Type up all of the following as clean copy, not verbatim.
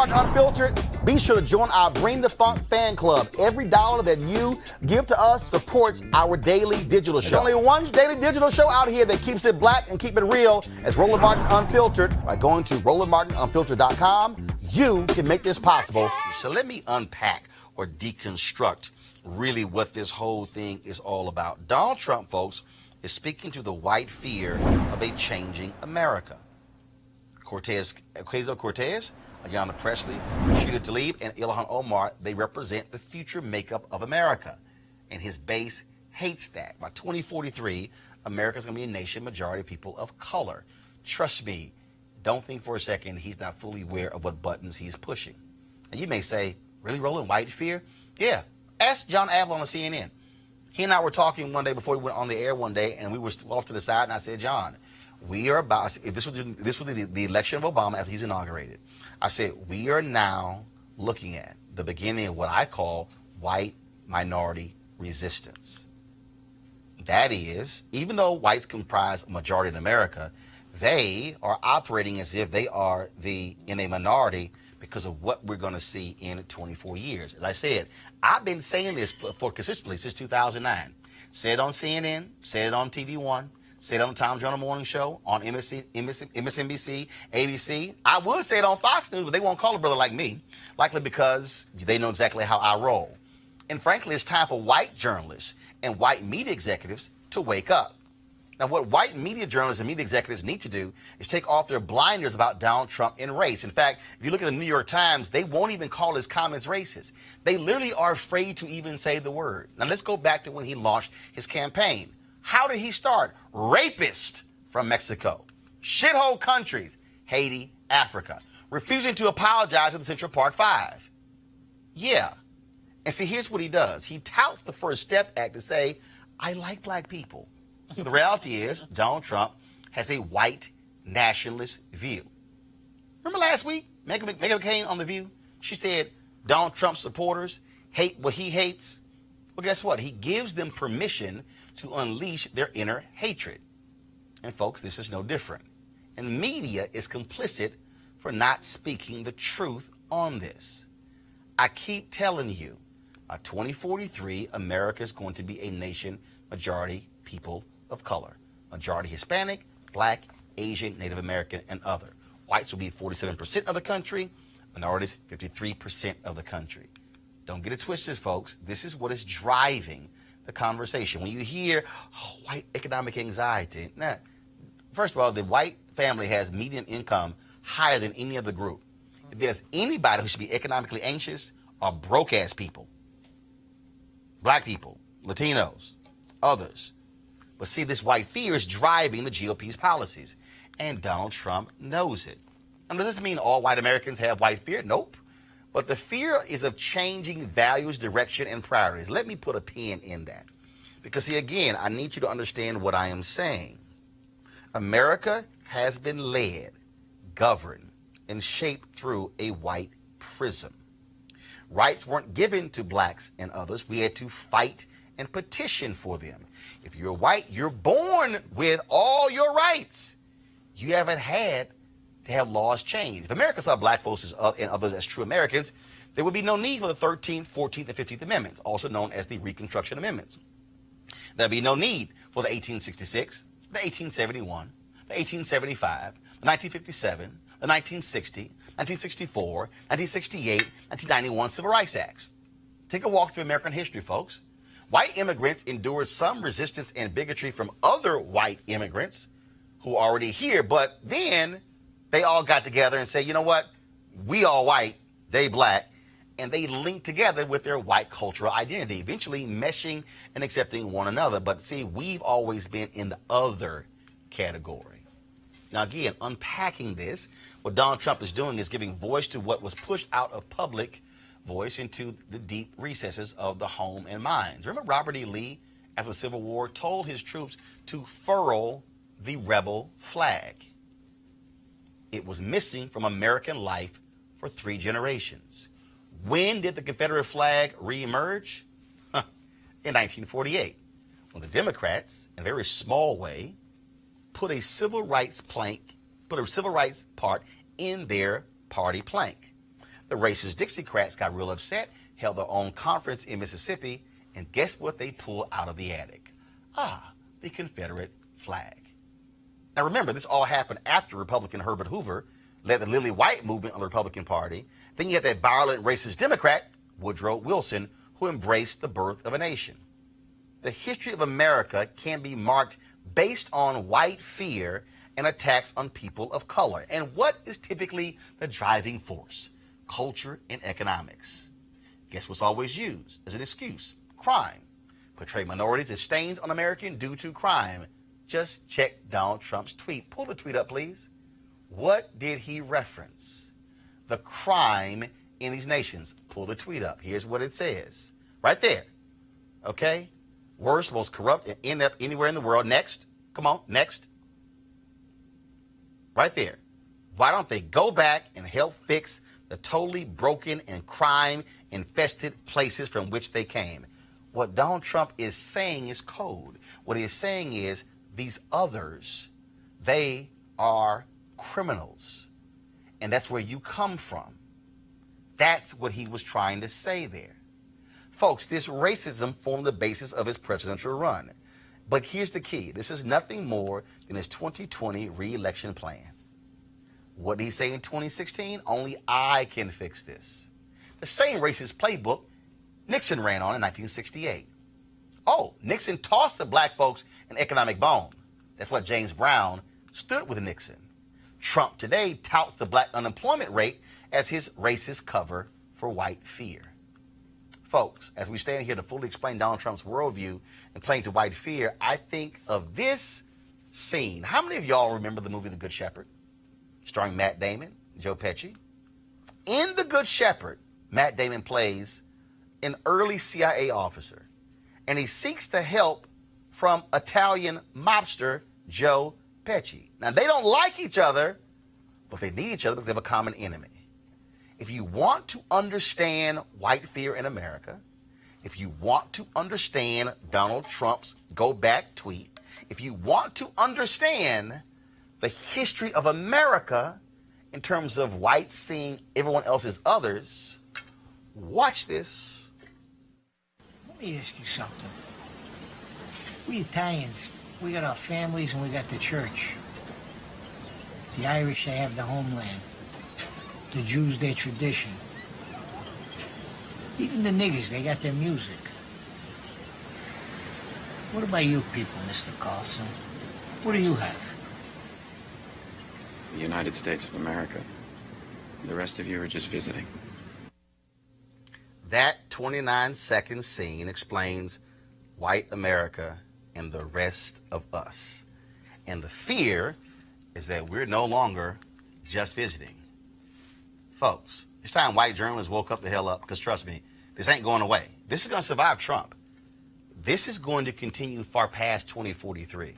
Martin Unfiltered, be sure to join our Bring the Funk fan club. Every dollar that you give to us supports our daily digital show. There's only one daily digital show out here that keeps it black and keep it real as Roland Martin Unfiltered. By going to RolandMartinUnfiltered.com, you can make this possible. So let me unpack or deconstruct really what this whole thing is all about. Donald Trump, folks, is speaking to the white fear of a changing America. Ocasio-Cortez, Ayanna Pressley, Rashida Tlaib, and Ilhan Omar, they represent the future makeup of America. And his base hates that. By 2043, America's going to be a nation majority of people of color. Trust me, don't think for a second he's not fully aware of what buttons he's pushing. And you may say, really, Roland, white fear? Yeah. Ask John Avlon on CNN. He and I were talking one day before we went on the air one day, and we were off to the side, and I said, John, we are about, this was the election of Obama after he was inaugurated. I said, we are now looking at the beginning of what I call white minority resistance. That is, even though whites comprise a majority in America, they are operating as if they are in a minority because of what we're going to see in 24 years. As I said, I've been saying this for consistently since 2009. Said it on CNN, said it on TV One, said it on the Tom Joyner Morning Show, on MSNBC, ABC. I would say it on Fox News, but they won't call a brother like me, likely because they know exactly how I roll. And frankly, it's time for white journalists and white media executives to wake up. Now, what white media journalists and media executives need to do is take off their blinders about Donald Trump and race. In fact, if you look at the New York Times, they won't even call his comments racist. They literally are afraid to even say the word. Now, let's go back to when he launched his campaign. How did he start? Rapist from Mexico, shithole countries, Haiti, Africa, refusing to apologize to the Central Park Five. Yeah. And see, here's what he does. He touts the First Step Act to say, I like black people. The reality is, Donald Trump has a white nationalist view. Remember last week, Meghan McCain on The View? She said Donald Trump supporters hate what he hates. Well, guess what? He gives them permission to unleash their inner hatred. And folks, this is no different. And media is complicit for not speaking the truth on this. I keep telling you, by 2043, America is going to be a nation majority people of color. Majority Hispanic, black, Asian, Native American, and other. Whites will be 47% of the country, minorities 53% of the country. Don't get it twisted, folks. This is what is driving the conversation. When you hear white economic anxiety, now, first of all, the white family has median income higher than any other group. If there's anybody who should be economically anxious, are broke-ass people. Black people, Latinos, others. But see, this white fear is driving the GOP's policies, and Donald Trump knows it. Now, does this mean all white Americans have white fear? Nope. But the fear is of changing values, direction, and priorities. Let me put a pin in that. Because, see, again, I need you to understand what I am saying. America has been led, governed, and shaped through a white prism. Rights weren't given to blacks and others. We had to fight and petition for them. If you're white, you're born with all your rights. You haven't had to have laws changed. If America saw black folks and others as true Americans, there would be no need for the 13th, 14th, and 15th Amendments, also known as the Reconstruction Amendments. There'd be no need for the 1866, the 1871, the 1875, the 1957, the 1960, 1964, 1968, 1991 Civil Rights Acts. Take a walk through American history, folks. White immigrants endured some resistance and bigotry from other white immigrants who are already here, but then they all got together and said, you know what, we all white, they black, and they linked together with their white cultural identity, eventually meshing and accepting one another. But see, we've always been in the other category. Now, again, unpacking this, what Donald Trump is doing is giving voice to what was pushed out of public voice into the deep recesses of the home and minds. Remember Robert E. Lee, after the Civil War, told his troops to furl the rebel flag. It was missing from American life for 3 generations. When did the Confederate flag reemerge? In 1948, when the Democrats, in a very small way, put a civil rights part in their party plank. The racist Dixiecrats got real upset, held their own conference in Mississippi, and guess what they pulled out of the attic? The Confederate flag. Now remember, this all happened after Republican Herbert Hoover led the Lily White movement on the Republican Party. Then you had that violent racist Democrat, Woodrow Wilson, who embraced the birth of a nation. The history of America can be marked based on white fear and attacks on people of color. And what is typically the driving force? Culture and economics. Guess what's always used as an excuse? Crime. Portray minorities as stains on American due to crime. Just check Donald Trump's tweet. Pull the tweet up, please. What did he reference? The crime in these nations. Pull the tweet up. Here's what it says. Right there. Okay? Worst, most corrupt, and end up anywhere in the world. Next. Come on. Next. Right there. Why don't they go back and help fix the totally broken and crime-infested places from which they came? What Donald Trump is saying is code. What he is saying is these others, they are criminals. And that's where you come from. That's what he was trying to say there. Folks, this racism formed the basis of his presidential run. But here's the key. This is nothing more than his 2020 re-election plan. What did he say in 2016? Only I can fix this. The same racist playbook Nixon ran on in 1968. Oh, Nixon tossed the black folks an economic bone. That's what James Brown stood with Nixon. Trump today touts the black unemployment rate as his racist cover for white fear. Folks, as we stand here to fully explain Donald Trump's worldview and playing to white fear, I think of this scene. How many of y'all remember the movie The Good Shepherd, starring Matt Damon, Joe Pesci? In The Good Shepherd, Matt Damon plays an early CIA officer, and he seeks the help from Italian mobster Joe Pesci. Now, they don't like each other, but they need each other because they have a common enemy. If you want to understand white fear in America, if you want to understand Donald Trump's go back tweet, if you want to understand the history of America in terms of whites seeing everyone else as others, watch this. Let me ask you something. We Italians, we got our families and we got the church. The Irish, they have the homeland. The Jews, their tradition. Even the niggers, they got their music. What about you people, Mr. Carlson? What do you have? The United States of America. The rest of you are just visiting. That 29-second scene explains white America and the rest of us. And the fear is that we're no longer just visiting. Folks, it's time white journalists woke up the hell up, because trust me, this ain't going away. This is going to survive Trump. This is going to continue far past 2043.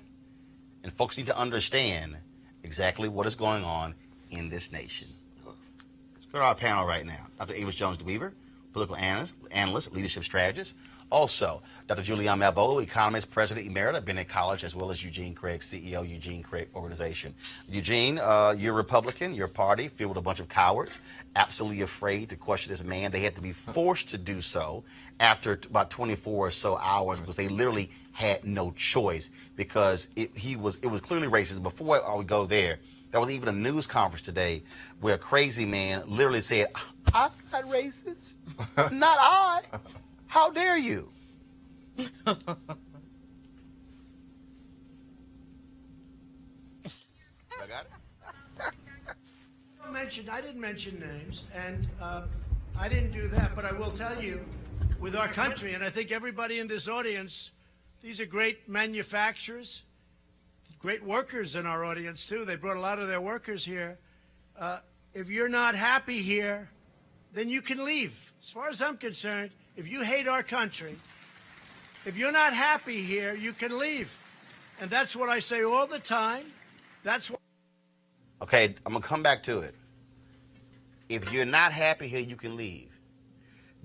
And folks need to understand exactly what is going on in this nation. Let's go to our panel right now. Dr. Avis Jones-DeWeaver, political analyst, leadership strategist. Also, Dr. Julian Malvolo, economist, president emerita, Bennett College, as well as Eugene Craig, CEO, Eugene Craig Organization. Eugene, you're Republican, your party, filled with a bunch of cowards, absolutely afraid to question this man. They had to be forced to do so after about 24 or so hours because they literally had no choice because it was clearly racist. Before we go there was even a news conference today where a crazy man literally said, I'm not racist. Not I. How dare you? I got it. I didn't mention names, and I didn't do that, but I will tell you, with our country, and I think everybody in this audience, these are great manufacturers, great workers in our audience, too. They brought a lot of their workers here. If you're not happy here, then you can leave. As far as I'm concerned, if you hate our country, if you're not happy here, you can leave. And that's what I say all the time. That's what... Okay, I'm going to come back to it. If you're not happy here, you can leave.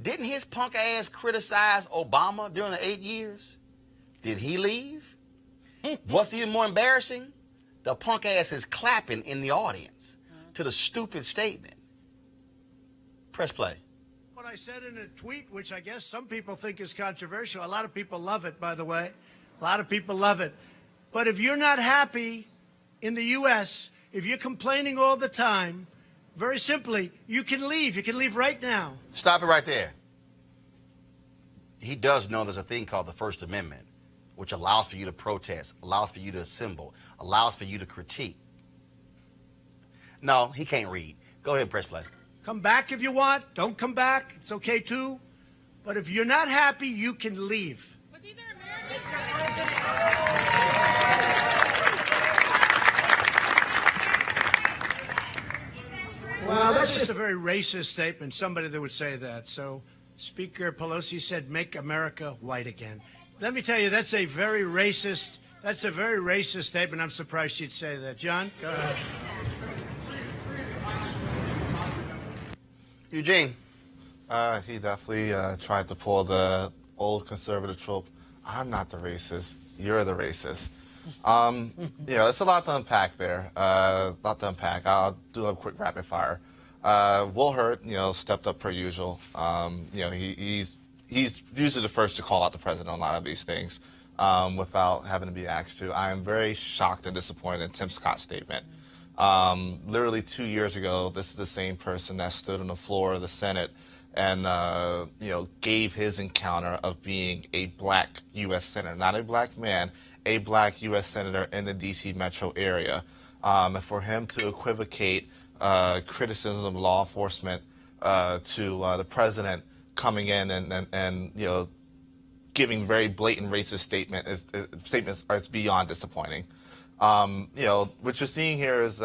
Didn't his punk ass criticize Obama during the 8 years? Did he leave? What's even more embarrassing? The punk ass is clapping in the audience to the stupid statement. Press play. What I said in a tweet, which I guess some people think is controversial. A lot of people love it, by the way. A lot of people love it. But if you're not happy in the U.S., if you're complaining all the time, very simply, you can leave. You can leave right now. Stop it right there. He does know there's a thing called the First Amendment, which allows for you to protest, allows for you to assemble, allows for you to critique. No, he can't read. Go ahead and press play. Come back if you want. Don't come back. It's okay, too. But if you're not happy, you can leave. But these are Americans. Well, that's just a very racist statement, somebody that would say that. So Speaker Pelosi said, make America white again. Let me tell you, that's a very racist statement. I'm surprised she'd say that. John, go ahead. Eugene. He definitely tried to pull the old conservative trope. I'm not the racist. You're the racist. It's a lot to unpack there. I'll do a quick rapid fire. Will Hurt, stepped up per usual. He's usually the first to call out the president on a lot of these things without having to be asked to. I am very shocked and disappointed in Tim Scott's statement. Literally 2 years ago, this is the same person that stood on the floor of the Senate and gave his encounter of being a black U.S. senator, not a black man, a black U.S. senator in the D.C. metro area. And for him to equivocate criticism of law enforcement to the president coming in and giving very blatant racist statements is beyond disappointing. What you're seeing here is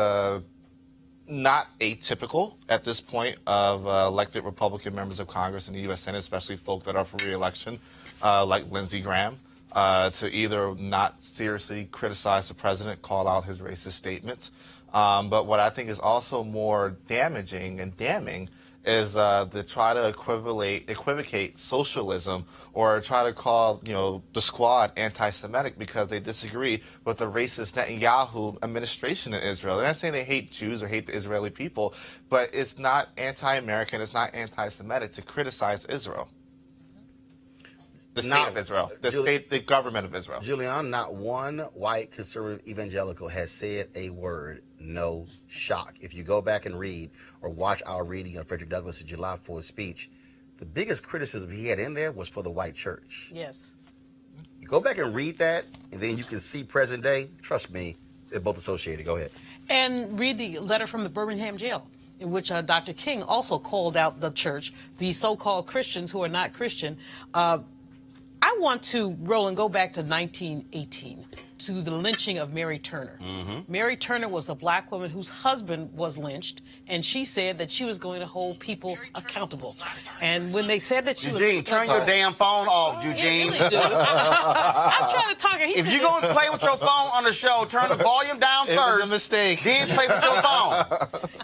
not atypical at this point of elected Republican members of Congress in the U.S. Senate, especially folk that are for re-election, like Lindsey Graham, to either not seriously criticize the president, call out his racist statements. But what I think is also more damaging and damning is to try to equivocate socialism or try to call, the squad anti-Semitic because they disagree with the racist Netanyahu administration in Israel. They're not saying they hate Jews or hate the Israeli people, but it's not anti-American, it's not anti-Semitic to criticize Israel. The state of Israel, the government of Israel. Julian, not one white conservative evangelical has said a word. No shock. If you go back and read or watch our reading of Frederick Douglass' July 4th speech, the biggest criticism he had in there was for the white church. Yes. You go back and read that, and then you can see present day. Trust me, they're both associated. Go ahead. And read the letter from the Birmingham jail, in which Dr. King also called out the church, the so-called Christians who are not Christian. I want to, Roland, go back to 1918, to the lynching of Mary Turner. Mary Turner was a black woman whose husband was lynched, and she said that she was going to hold people accountable. And when they said that she Eugene, turn your damn phone off, Eugene. I really do. I'm trying to talk. If you're going to play with your phone on the show, turn the volume down first. It was a mistake. Then play with your phone.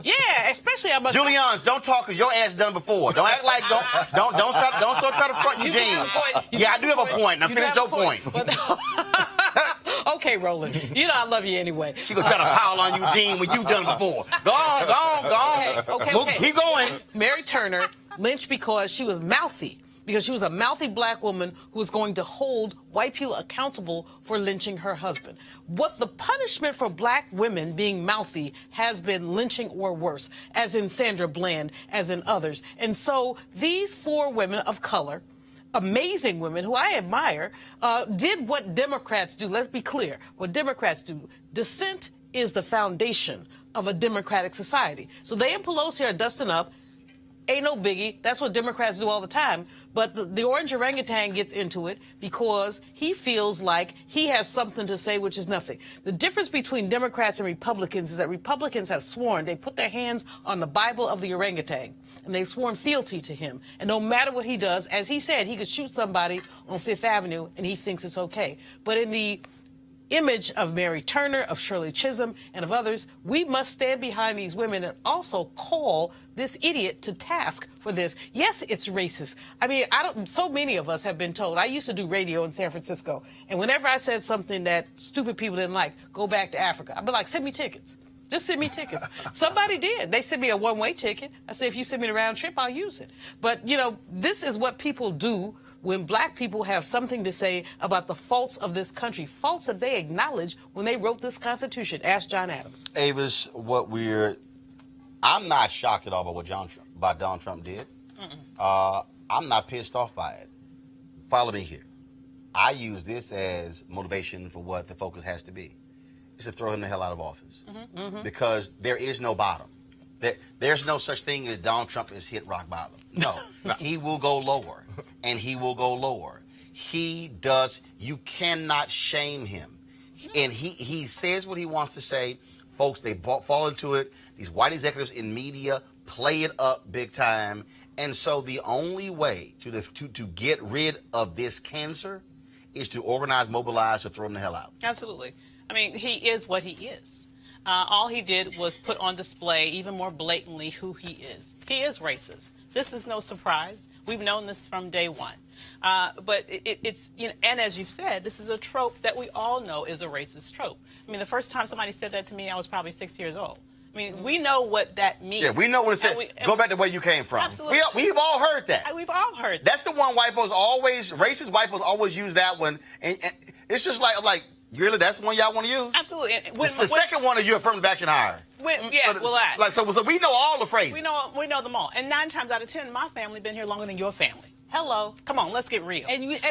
Yeah, especially I'm Julian's, don't talk because your ass done before. Don't act like don't start trying to front Eugene. Yeah, I do have a point. Now finish your point. Okay, Roland. I love you anyway. She gonna try to pile on Eugene when you done before. Go on. Okay. Keep going. Mary Turner lynched because she was mouthy. Because she was a mouthy black woman who was going to hold white people accountable for lynching her husband. What the punishment for black women being mouthy has been lynching or worse, as in Sandra Bland, as in others. And so these 4 women of color, amazing women who I admire, did what Democrats do. Let's be clear. What Democrats do. Dissent is the foundation of a democratic society. So they and Pelosi are dusting up. Ain't no biggie. That's what Democrats do all the time. But the orange orangutan gets into it because he feels like he has something to say, which is nothing. The difference between Democrats and Republicans is that Republicans have sworn, they put their hands on the Bible of the orangutan, and they've sworn fealty to him. And no matter what he does, as he said, he could shoot somebody on Fifth Avenue, and he thinks it's okay. But in the image of Mary Turner, of Shirley Chisholm, and of others, we must stand behind these women and also call this idiot to task for this. Yes, it's racist. I mean, so many of us have been told. I used to do radio in San Francisco, and whenever I said something that stupid people didn't like, go back to Africa. I'd be like, send me tickets. Just send me tickets. Somebody did. They sent me a one-way ticket. I said, if you send me the round trip, I'll use it. But, you know, this is what people do when black people have something to say about the faults of this country, faults that they acknowledged when they wrote this Constitution. Ask John Adams. Avis, I'm not shocked at all by what Donald Trump did. I'm not pissed off by it. Follow me here. I use this as motivation for what the focus has to be. It's to throw him the hell out of office. Because there is no bottom. There's no such thing as Donald Trump has hit rock bottom. No. He will go lower. And he will go lower. You cannot shame him. And he says what he wants to say. Folks, they fall into it. These white executives in media play it up big time. And so the only way to get rid of this cancer is to organize, mobilize, or throw him the hell out. Absolutely. I mean, he is what he is. All he did was put on display even more blatantly who he is. He is racist. This is no surprise. We've known this from day one. But it's, you know, and as you've said, this is a trope that we all know is a racist trope. I mean, the first time somebody said that to me, I was probably 6 years old. I mean, we know what that means. Yeah, we know what it said. Go back to where you came from. Absolutely. We've all heard that. We've all heard that. That's the one white folks always, racist white folks always use that one. And it's just like, really, that's the one y'all want to use? Absolutely. The second one is your affirmative action hire. So we know all the phrases. We know them all. And 9 times out of 10, my family been here longer than your family. Hello. Come on, let's get real. And he ain't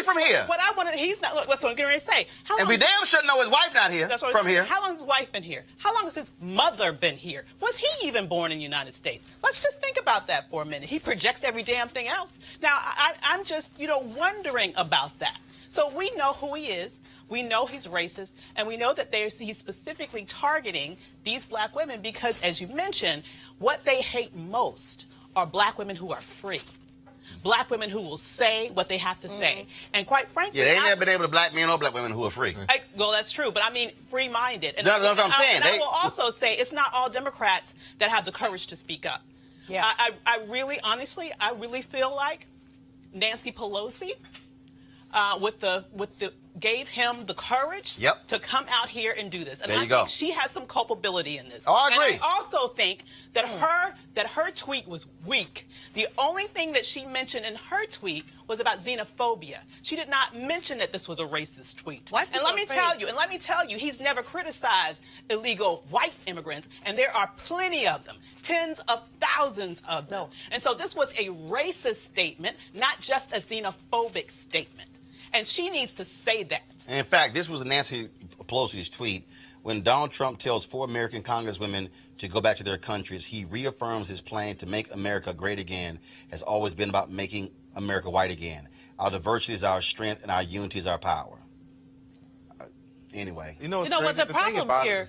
from here. What I want to, he's not. That's what I'm getting ready to say. And we damn sure know his wife not here. From here. How long has his wife been here? How long has his mother been here? Was he even born in the United States? Let's just think about that for a minute. He projects every damn thing else. Now, I'm just, wondering about that. So we know who he is. We know he's racist, and we know that he's specifically targeting these black women because, as you mentioned, what they hate most are black women who are free. Black women who will say what they have to say. And quite frankly... Yeah, they ain't never been able to black men or black women who are free. Well, that's true, but I mean free-minded. And that's what I'm saying. And I will also say it's not all Democrats that have the courage to speak up. Yeah. I really, honestly, I really feel like Nancy Pelosi gave him the courage to come out here and do this. And I think she has some culpability in this. Oh, I agree. And I also think that her tweet was weak. The only thing that she mentioned in her tweet was about xenophobia. She did not mention that this was a racist tweet. And let me tell you, he's never criticized illegal white immigrants, and there are plenty of them, tens of thousands of them. And so this was a racist statement, not just a xenophobic statement. And she needs to say that. And in fact, this was Nancy Pelosi's tweet. When Donald Trump tells 4 American congresswomen to go back to their countries, he reaffirms his plan to make America great again has always been about making America white again. Our diversity is our strength and our unity is our power. Anyway. You know what the problem here,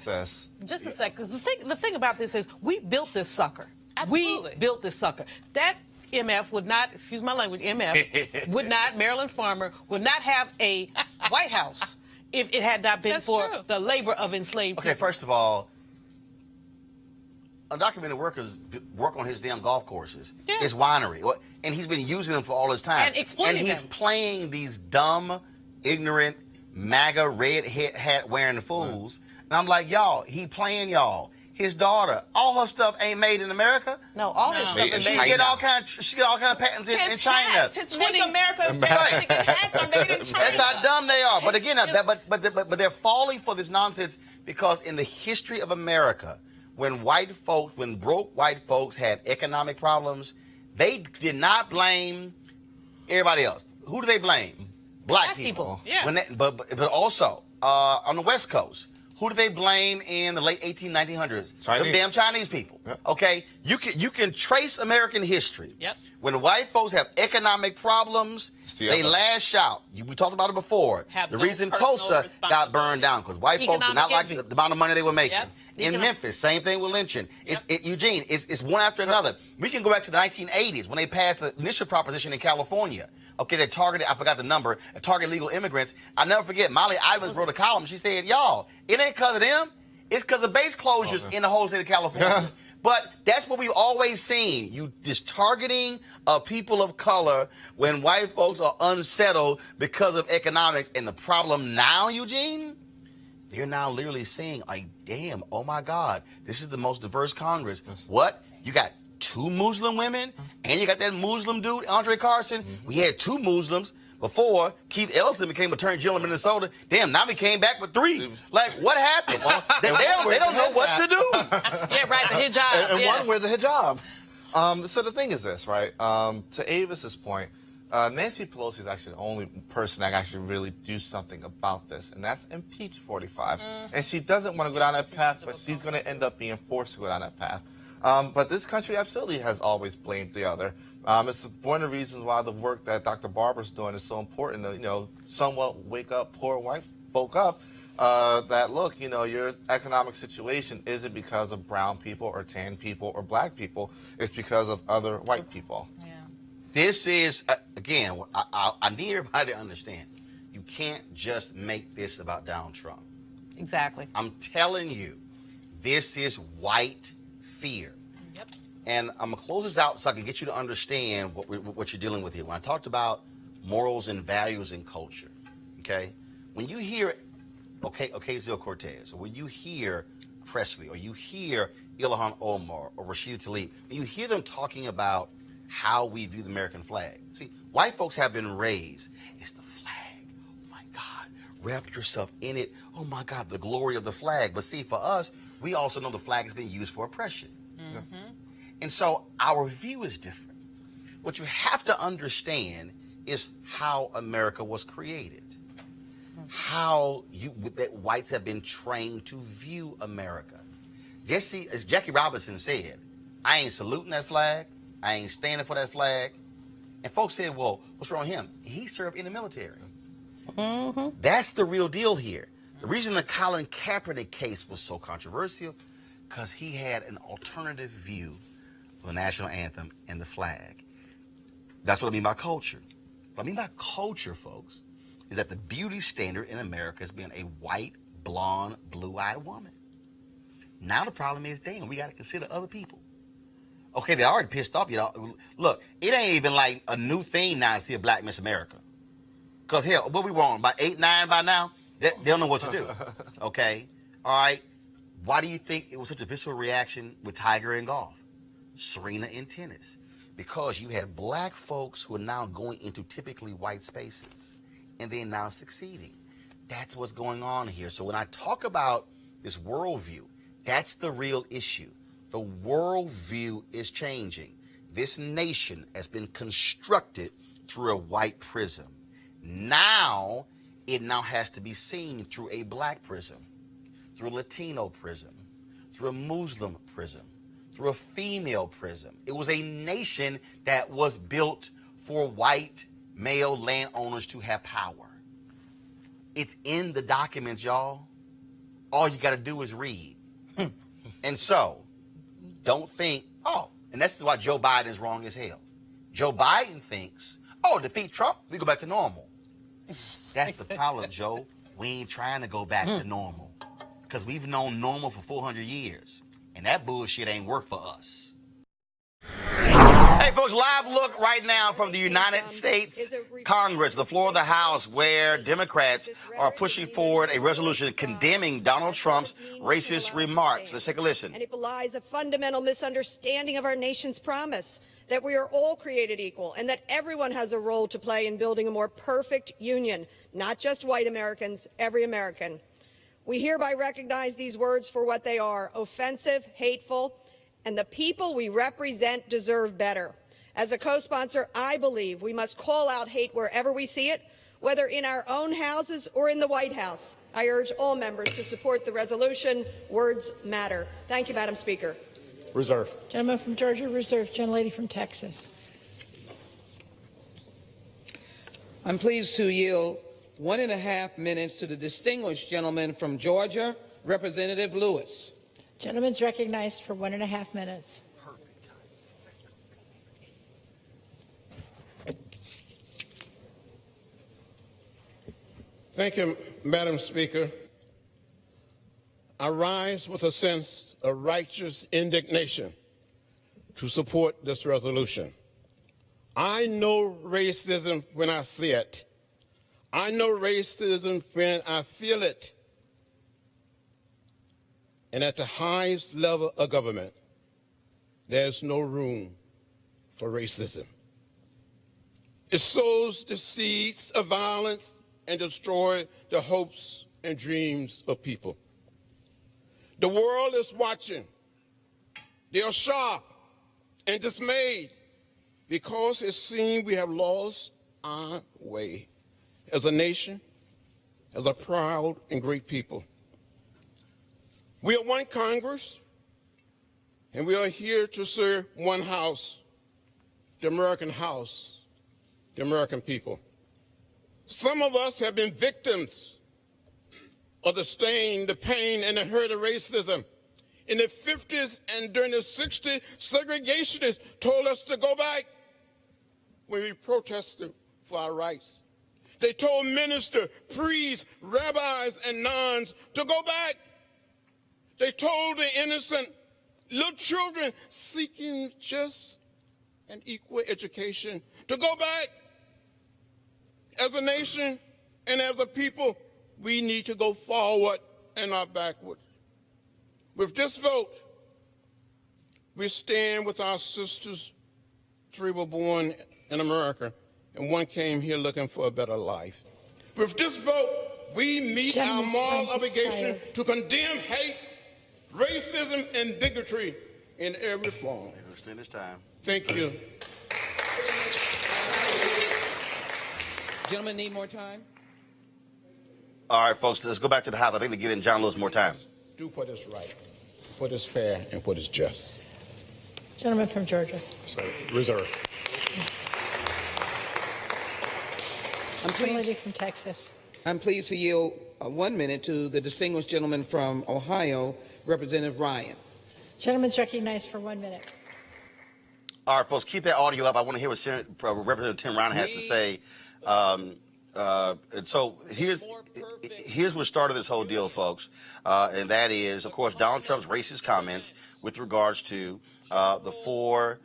just a sec, because the thing about this is we built this sucker. Absolutely. We built this sucker. That MF would not, excuse my language, MF would not, Maryland Farmer would not have a White House if it had not been for the labor of enslaved people. Okay, first of all, undocumented workers work on his damn golf courses, his winery, and he's been using them for all his time. And exploiting them. And he's playing these dumb, ignorant, MAGA red hat wearing fools. And I'm like, y'all, he playing y'all. His daughter, all her stuff ain't made in America. No, all his stuff is made. She get all kind of patents in China. His Make America hats are made in China. That's how dumb they are. But again, but they're falling for this nonsense because in the history of America, when broke white folks had economic problems, they did not blame everybody else. Who do they blame? Black people. Yeah. But also on the West Coast. Who do they blame in the late 1900s? The damn Chinese people. Yep. Okay, you can trace American history. Yep. When white folks have economic problems, they lash out. We talked about it before. The reason Tulsa got burned down because white folks did not like the amount of money they were making. Yep. In Memphis, same thing with lynching. Eugene, it's one after another. We can go back to the 1980s when they passed the initial proposition in California. Okay, they targeted, I forgot the number, targeted legal immigrants. I'll never forget, Molly Ivins wrote a column. She said, y'all, it ain't because of them. It's because of base closures in the whole state of California. But that's what we've always seen. This targeting of people of color when white folks are unsettled because of economics. And the problem now, Eugene, they're now literally saying, like, damn, oh my God, this is the most diverse Congress. What? You got 2 Muslim women, and you got that Muslim dude, Andre Carson. We had 2 Muslims before. Keith Ellison became Attorney General of Minnesota. Damn, now we came back with 3. Like, what happened? they don't know what to do. Yeah, right, the hijab. And one wears a hijab. So the thing is this, right? To Avis's point, Nancy Pelosi is actually the only person that can actually really do something about this, and that's impeach 45. And she doesn't want to go down that path, but she's going to end up being forced to go down that path. But this country absolutely has always blamed the other. It's one of the reasons why the work that Dr. Barber's doing is so important to, you know, somewhat wake up poor white folk up. That look, you know, your economic situation isn't because of brown people or tan people or black people. It's because of other white people. Yeah. This is, again, I need everybody to understand. You can't just make this about Donald Trump. Exactly. I'm telling you, this is white fear. Yep. And I'm going to close this out so I can get you to understand what you're dealing with here. When I talked about morals and values and culture, okay? When you hear Ocasio-Cortez, or when you hear Presley, or you hear Ilhan Omar, or Rashida Tlaib, when you hear them talking about how we view the American flag. See, white folks have been raised. It's the flag. Oh, my God. Wrap yourself in it. Oh, my God, the glory of the flag. But see, for us, we also know the flag has been used for oppression. And so our view is different. What you have to understand is how America was created. How that whites have been trained to view America. As Jackie Robinson said, I ain't saluting that flag. I ain't standing for that flag. And folks said, well, what's wrong with him? He served in the military. That's the real deal here. The reason the Colin Kaepernick case was so controversial, because he had an alternative view of the national anthem and the flag. That's what I mean by culture. What I mean by culture, folks, is that the beauty standard in America has been a white, blonde, blue-eyed woman. Now the problem is, damn, we got to consider other people. Okay, they already pissed off, you know. Look, it ain't even like a new thing now to see a black Miss America. Because, hell, what we want, about 8, 9 by now? They don't know what to do. Okay? All right? Why do you think it was such a visceral reaction with Tiger in golf? Serena in tennis? Because you had black folks who are now going into typically white spaces, and they're now succeeding. That's what's going on here. So when I talk about this worldview, that's the real issue. The worldview is changing. This nation has been constructed through a white prism. Now, it now has to be seen through a black prism, through a Latino prism, through a Muslim prism, through a female prism. It was a nation that was built for white male landowners to have power. It's in the documents, y'all. All you got to do is read. And so, don't think, oh, and this is why Joe Biden is wrong as hell. Joe Biden thinks, oh, defeat Trump, we go back to normal. That's the problem, Joe. We ain't trying to go back to normal. Because we've known normal for 400 years. And that bullshit ain't work for us. Hey, folks, live look right now from the United States Congress, the floor of the House, where Democrats are pushing forward a resolution condemning Donald Trump's racist remarks. Let's take a listen. And it belies a fundamental misunderstanding of our nation's promise that we are all created equal and that everyone has a role to play in building a more perfect union, not just white Americans, every American. We hereby recognize these words for what they are: offensive, hateful, and the people we represent deserve better. As a co-sponsor, I believe we must call out hate wherever we see it, whether in our own houses or in the White House. I urge all members to support the resolution. Words matter. Thank you, Madam Speaker. Reserve. Gentleman from Georgia, reserve. Gentlelady from Texas. I'm pleased to yield 1.5 minutes to the distinguished gentleman from Georgia, Representative Lewis. Gentleman's recognized for 1.5 minutes. Thank you, Madam Speaker. I rise with a sense of righteous indignation to support this resolution. I know racism when I see it. I know racism when I feel it. and at the highest level of government, there's no room for racism. It sows the seeds of violence and destroys the hopes and dreams of people. The world is watching. They are shocked and dismayed because it seems we have lost our way as a nation, as a proud and great people. We are one Congress, and we are here to serve one house, the American house, the American people. Some of us have been victims of the stain, the pain, and the hurt of racism. In the 50s and during the 60s, segregationists told us to go back when we protested for our rights. They told ministers, priests, rabbis, and nuns to go back. They told the innocent little children seeking just an equal education to go back. As a nation and as a people, we need to go forward and not backward. With this vote, we stand with our sisters. Three were born in America, and one came here looking for a better life. With this vote, we meet our moral obligation to condemn hate, racism, and bigotry in every form. Thank you. Gentlemen need more time? All right, folks, let's go back to the House. I think they're giving John Lewis more time. Do what is right, what is fair, and what is just. Gentleman from Georgia. Sorry, reserve. Lady from Texas. I'm pleased to yield 1 minute to the distinguished gentleman from Ohio, Representative Ryan. Gentleman's recognized for 1 minute. All right, folks, keep that audio up. I want to hear what Representative Tim Ryan has to say. And so here's what started this whole deal, folks, and that is, of course, Donald Trump's racist comments with regards to the 4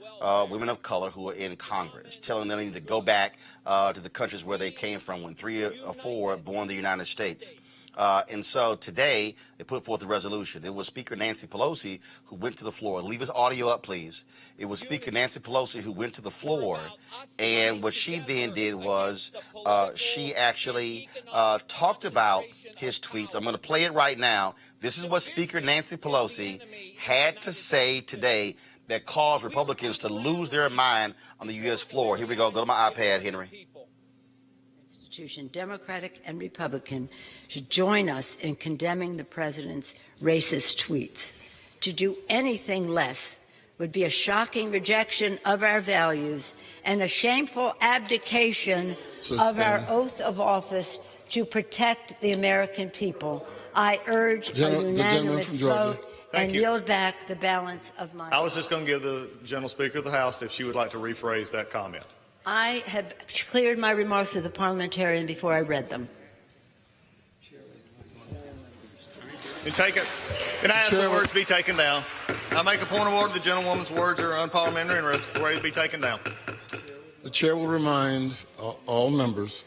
women of color who are in Congress, telling them they need to go back to the countries where they came from when 3 or 4 born in the United States. And so today they put forth a resolution. It was Speaker Nancy Pelosi who went to the floor. Leave his audio up, please. It was Speaker Nancy Pelosi who went to the floor, and what she then did was she actually talked about his tweets. I'm going to play it right now. This is what Speaker Nancy Pelosi had to say today that caused Republicans to lose their mind on the U.S. floor. Here we go. Go to my iPad, Henry. Democratic and Republican, should join us in condemning the president's racist tweets. To do anything less would be a shocking rejection of our values and a shameful abdication of our oath of office to protect the American people. I urge a unanimous vote and yield back the balance of my I was just going to give the General Speaker of the House if she would like to rephrase that comment. I have cleared my remarks as a parliamentarian before I read them. And take it. Can I ask the words be taken down? I make a point of order. The gentlewoman's words are unparliamentary and ready to be taken down. The chair will remind all members,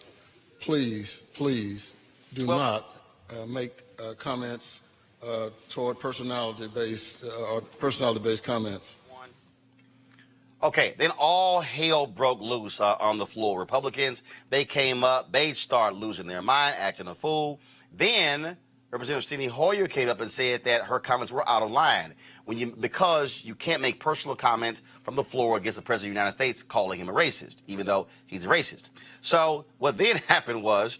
please do not make comments toward personality-based comments. Okay, then all hell broke loose on the floor. Republicans, they came up, they started losing their mind, acting a fool. Then Representative Steny Hoyer came up and said that her comments were out of line because you can't make personal comments from the floor against the President of the United States, calling him a racist, even though he's a racist. So what then happened was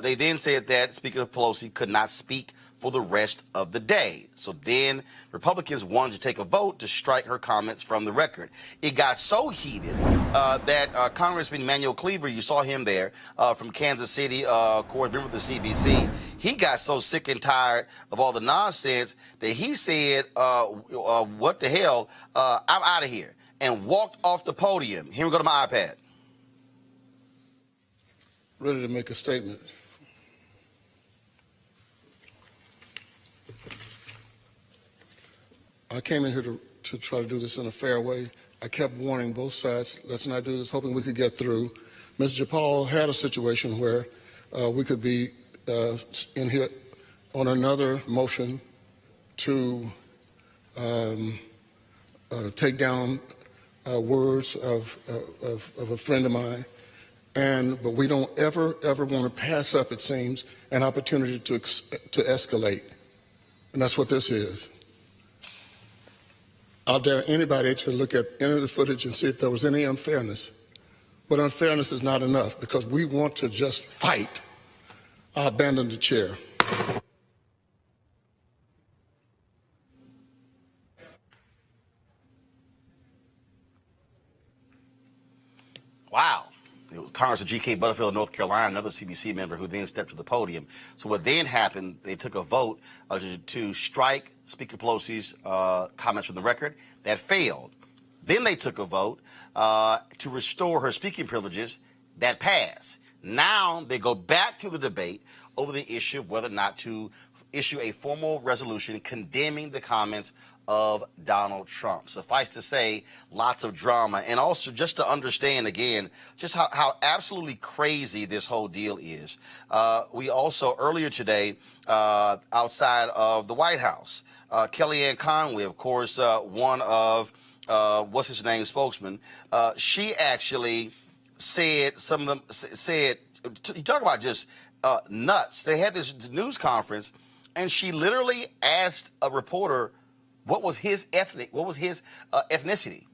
they then said that Speaker Pelosi could not speak for the rest of the day. So then Republicans wanted to take a vote to strike her comments from the record. It got so heated that Congressman Emanuel Cleaver, you saw him there from Kansas City, of course, member of the CBC, he got so sick and tired of all the nonsense that he said, what the hell, I'm out of here, and walked off the podium. Here we go to my iPad. Ready to make a statement. I came in here to try to do this in a fair way. I kept warning both sides, let's not do this, hoping we could get through. Ms. Japal had a situation where we could be in here on another motion to take down words of a friend of mine, but we don't ever want to pass up, it seems, an opportunity to escalate, and that's what this is. I'll dare anybody to look at any of the footage and see if there was any unfairness, but unfairness is not enough because we want to just fight. I abandon the chair. Wow. It was Congressman G.K. Butterfield of North Carolina, another CBC member, who then stepped to the podium. So what then happened, they took a vote to strike Speaker Pelosi's comments from the record. That failed. Then they took a vote to restore her speaking privileges. That passed. Now they go back to the debate over the issue of whether or not to issue a formal resolution condemning the comments of Donald Trump. Suffice to say, lots of drama. And also just to understand, again, just how absolutely crazy this whole deal is. We also, earlier today, outside of the White House, Kellyanne Conway, of course, one of, what's his name, spokesman, she actually said, some of them said, you talk about just nuts. They had this news conference, and she literally asked a reporter, what was his ethnicity?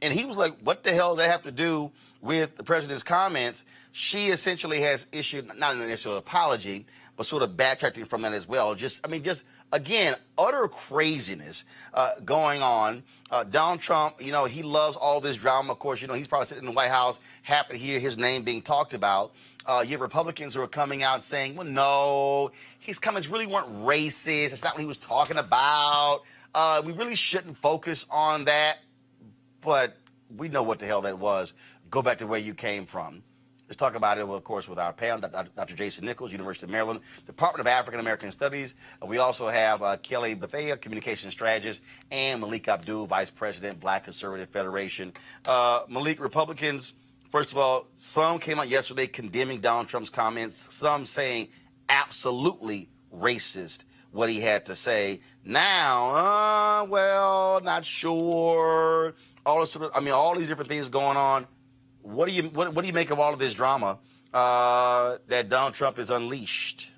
And he was like, what the hell does that have to do with the president's comments? She essentially has issued, not an initial apology, but sort of backtracking from that as well. Just again, utter craziness going on. Donald Trump, you know, he loves all this drama. Of course, you know, he's probably sitting in the White House, happy to hear his name being talked about. You have Republicans who are coming out saying, well, no, his comments really weren't racist. It's not what he was talking about. We really shouldn't focus on that, but we know what the hell that was. Go back to where you came from. Let's talk about it, of course, with our panel, Dr. Jason Nichols, University of Maryland, Department of African American Studies. We also have Kelly Bethea, Communication Strategist, and Malik Abdul, Vice President, Black Conservative Federation. Malik, Republicans, first of all, some came out yesterday condemning Donald Trump's comments, some saying absolutely racist what he had to say. Now, well, not sure. All this sort of, I mean, all these different things going on. What do you make of all of this drama that Donald Trump has unleashed?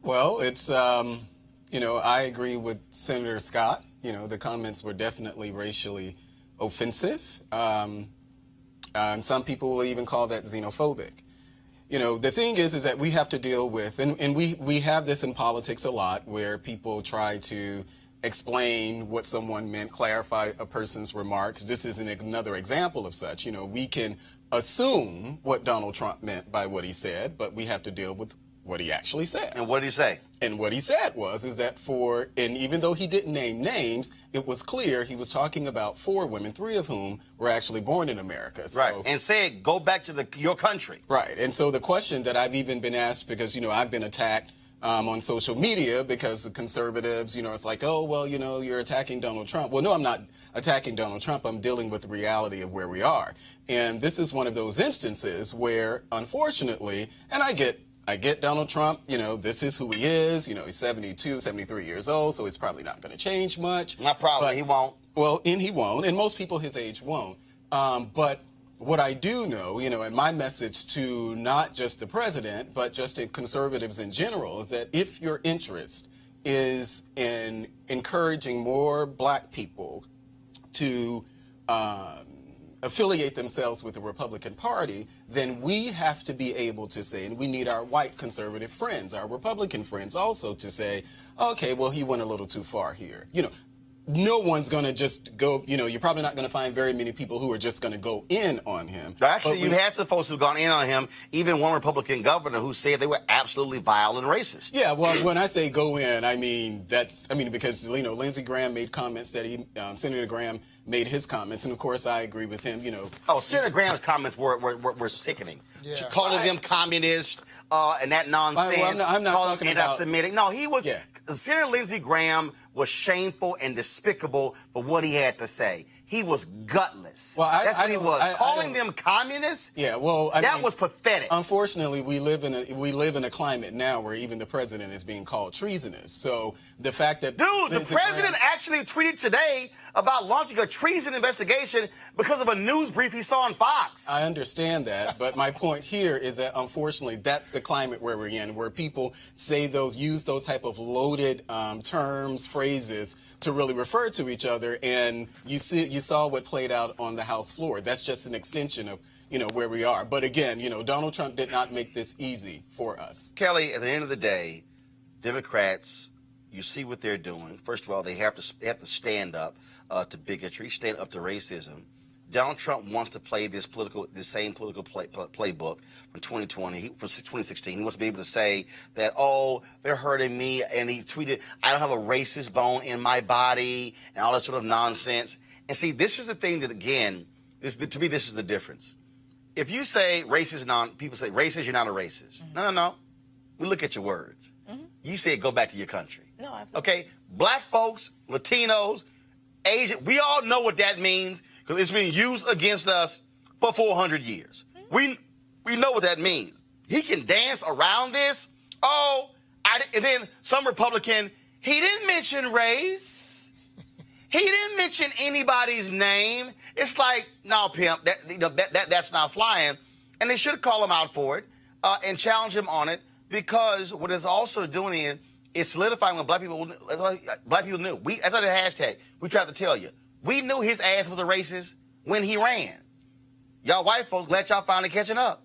Well, it's you know, I agree with Senator Scott. You know, the comments were definitely racially offensive. And some people will even call that xenophobic. You know, the thing is that we have to deal with, and we have this in politics a lot, where people try to explain what someone meant, clarify a person's remarks. This is another example of such. You know, we can assume what Donald Trump meant by what he said, but we have to deal with what he actually said. And what did he say? And what he said is that and even though he didn't name names, it was clear he was talking about 4 women, 3 of whom were actually born in America. So, right, and said, go back to your country. Right, and so the question that I've even been asked, because, you know, I've been attacked on social media because the conservatives, you know, it's like, oh, well, you know, you're attacking Donald Trump. Well, no, I'm not attacking Donald Trump. I'm dealing with the reality of where we are. And this is one of those instances where, unfortunately, and I get Donald Trump, you know, this is who he is. You know, he's 72, 73 years old, so he's probably not going to change much. Not probably, but he won't. Well, and he won't, and most people his age won't. But what I do know, you know, and my message to not just the president, but just to conservatives in general, is that if your interest is in encouraging more black people to affiliate themselves with the Republican Party, then we have to be able to say, and we need our white conservative friends, our Republican friends also to say, okay, well, he went a little too far here. You know, no one's going to just go, you know, you're probably not going to find very many people who are just going to go in on him. Actually, you had some folks who've gone in on him, even one Republican governor who said they were absolutely vile and racist. Yeah, well, when I say go in, I mean, because, you know, Lindsey Graham made comments that Senator Graham made his comments, and of course I agree with him, you know. Oh, Senator Graham's comments were sickening. Yeah. Calling them communists and that nonsense. Well, I'm not calling talking them anti-Semitic. No, he was, yeah. Senator Lindsey Graham was shameful and despicable for what he had to say. he was gutless. Well, That's what he was. Calling them communists? Yeah, well, that was pathetic. Unfortunately, we live in a climate now where even the president is being called treasonous. So the fact that the president actually tweeted today about launching a treason investigation because of a news brief he saw on Fox. I understand that, but my point here is that unfortunately that's the climate where we're in, where people use those type of loaded terms, phrases to really refer to each other, and you saw what played out on the House floor. That's just an extension of where we are. But again, Donald Trump did not make this easy for us. Kelly, at the end of the day, Democrats, you see what they're doing. First of all, they have to stand up to bigotry, stand up to racism. Donald Trump wants to play this same political playbook from 2020, from 2016. He wants to be able to say that, oh, they're hurting me, and he tweeted, I don't have a racist bone in my body, and all that sort of nonsense. And see, this is the thing that, again, to me, this is the difference. If you say racist, people say racist, you're not a racist. Mm-hmm. No. We look at your words. Mm-hmm. You say go back to your country. No, absolutely. Okay? Black folks, Latinos, Asian, we all know what that means because it's been used against us for 400 years. Mm-hmm. We know what that means. He can dance around this. And then some Republican, he didn't mention race. He didn't mention anybody's name. It's like, no, pimp, that's not flying. And they should call him out for it and challenge him on it, because what it's also doing is solidifying what black people knew. That's the hashtag. We tried to tell you. We knew his ass was a racist when he ran. Y'all white folks, glad y'all finally catching up.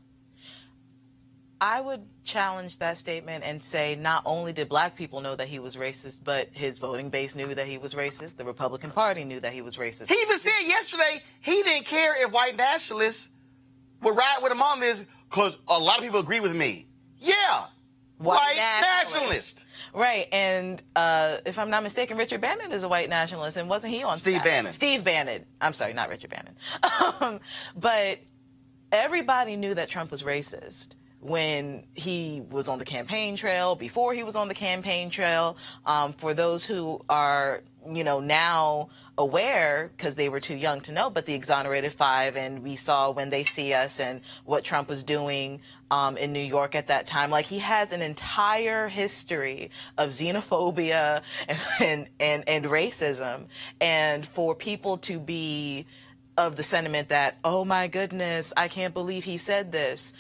I would challenge that statement and say not only did black people know that he was racist, but his voting base knew that he was racist. The Republican Party knew that he was racist. He even said yesterday he didn't care if white nationalists would ride with him on this because a lot of people agree with me. Yeah, white nationalist. Right, and if I'm not mistaken, Richard Bannon is a white nationalist, and wasn't he on Steve Bannon? Steve Bannon. I'm sorry, not Richard Bannon. But everybody knew that Trump was racist when he was on the campaign trail, before he was on the campaign trail. For those who are, now aware, because they were too young to know, but the Exonerated Five, and we saw When They See Us and what Trump was doing in New York at that time. Like, he has an entire history of xenophobia and racism. And for people to be of the sentiment that, oh my goodness, I can't believe he said this,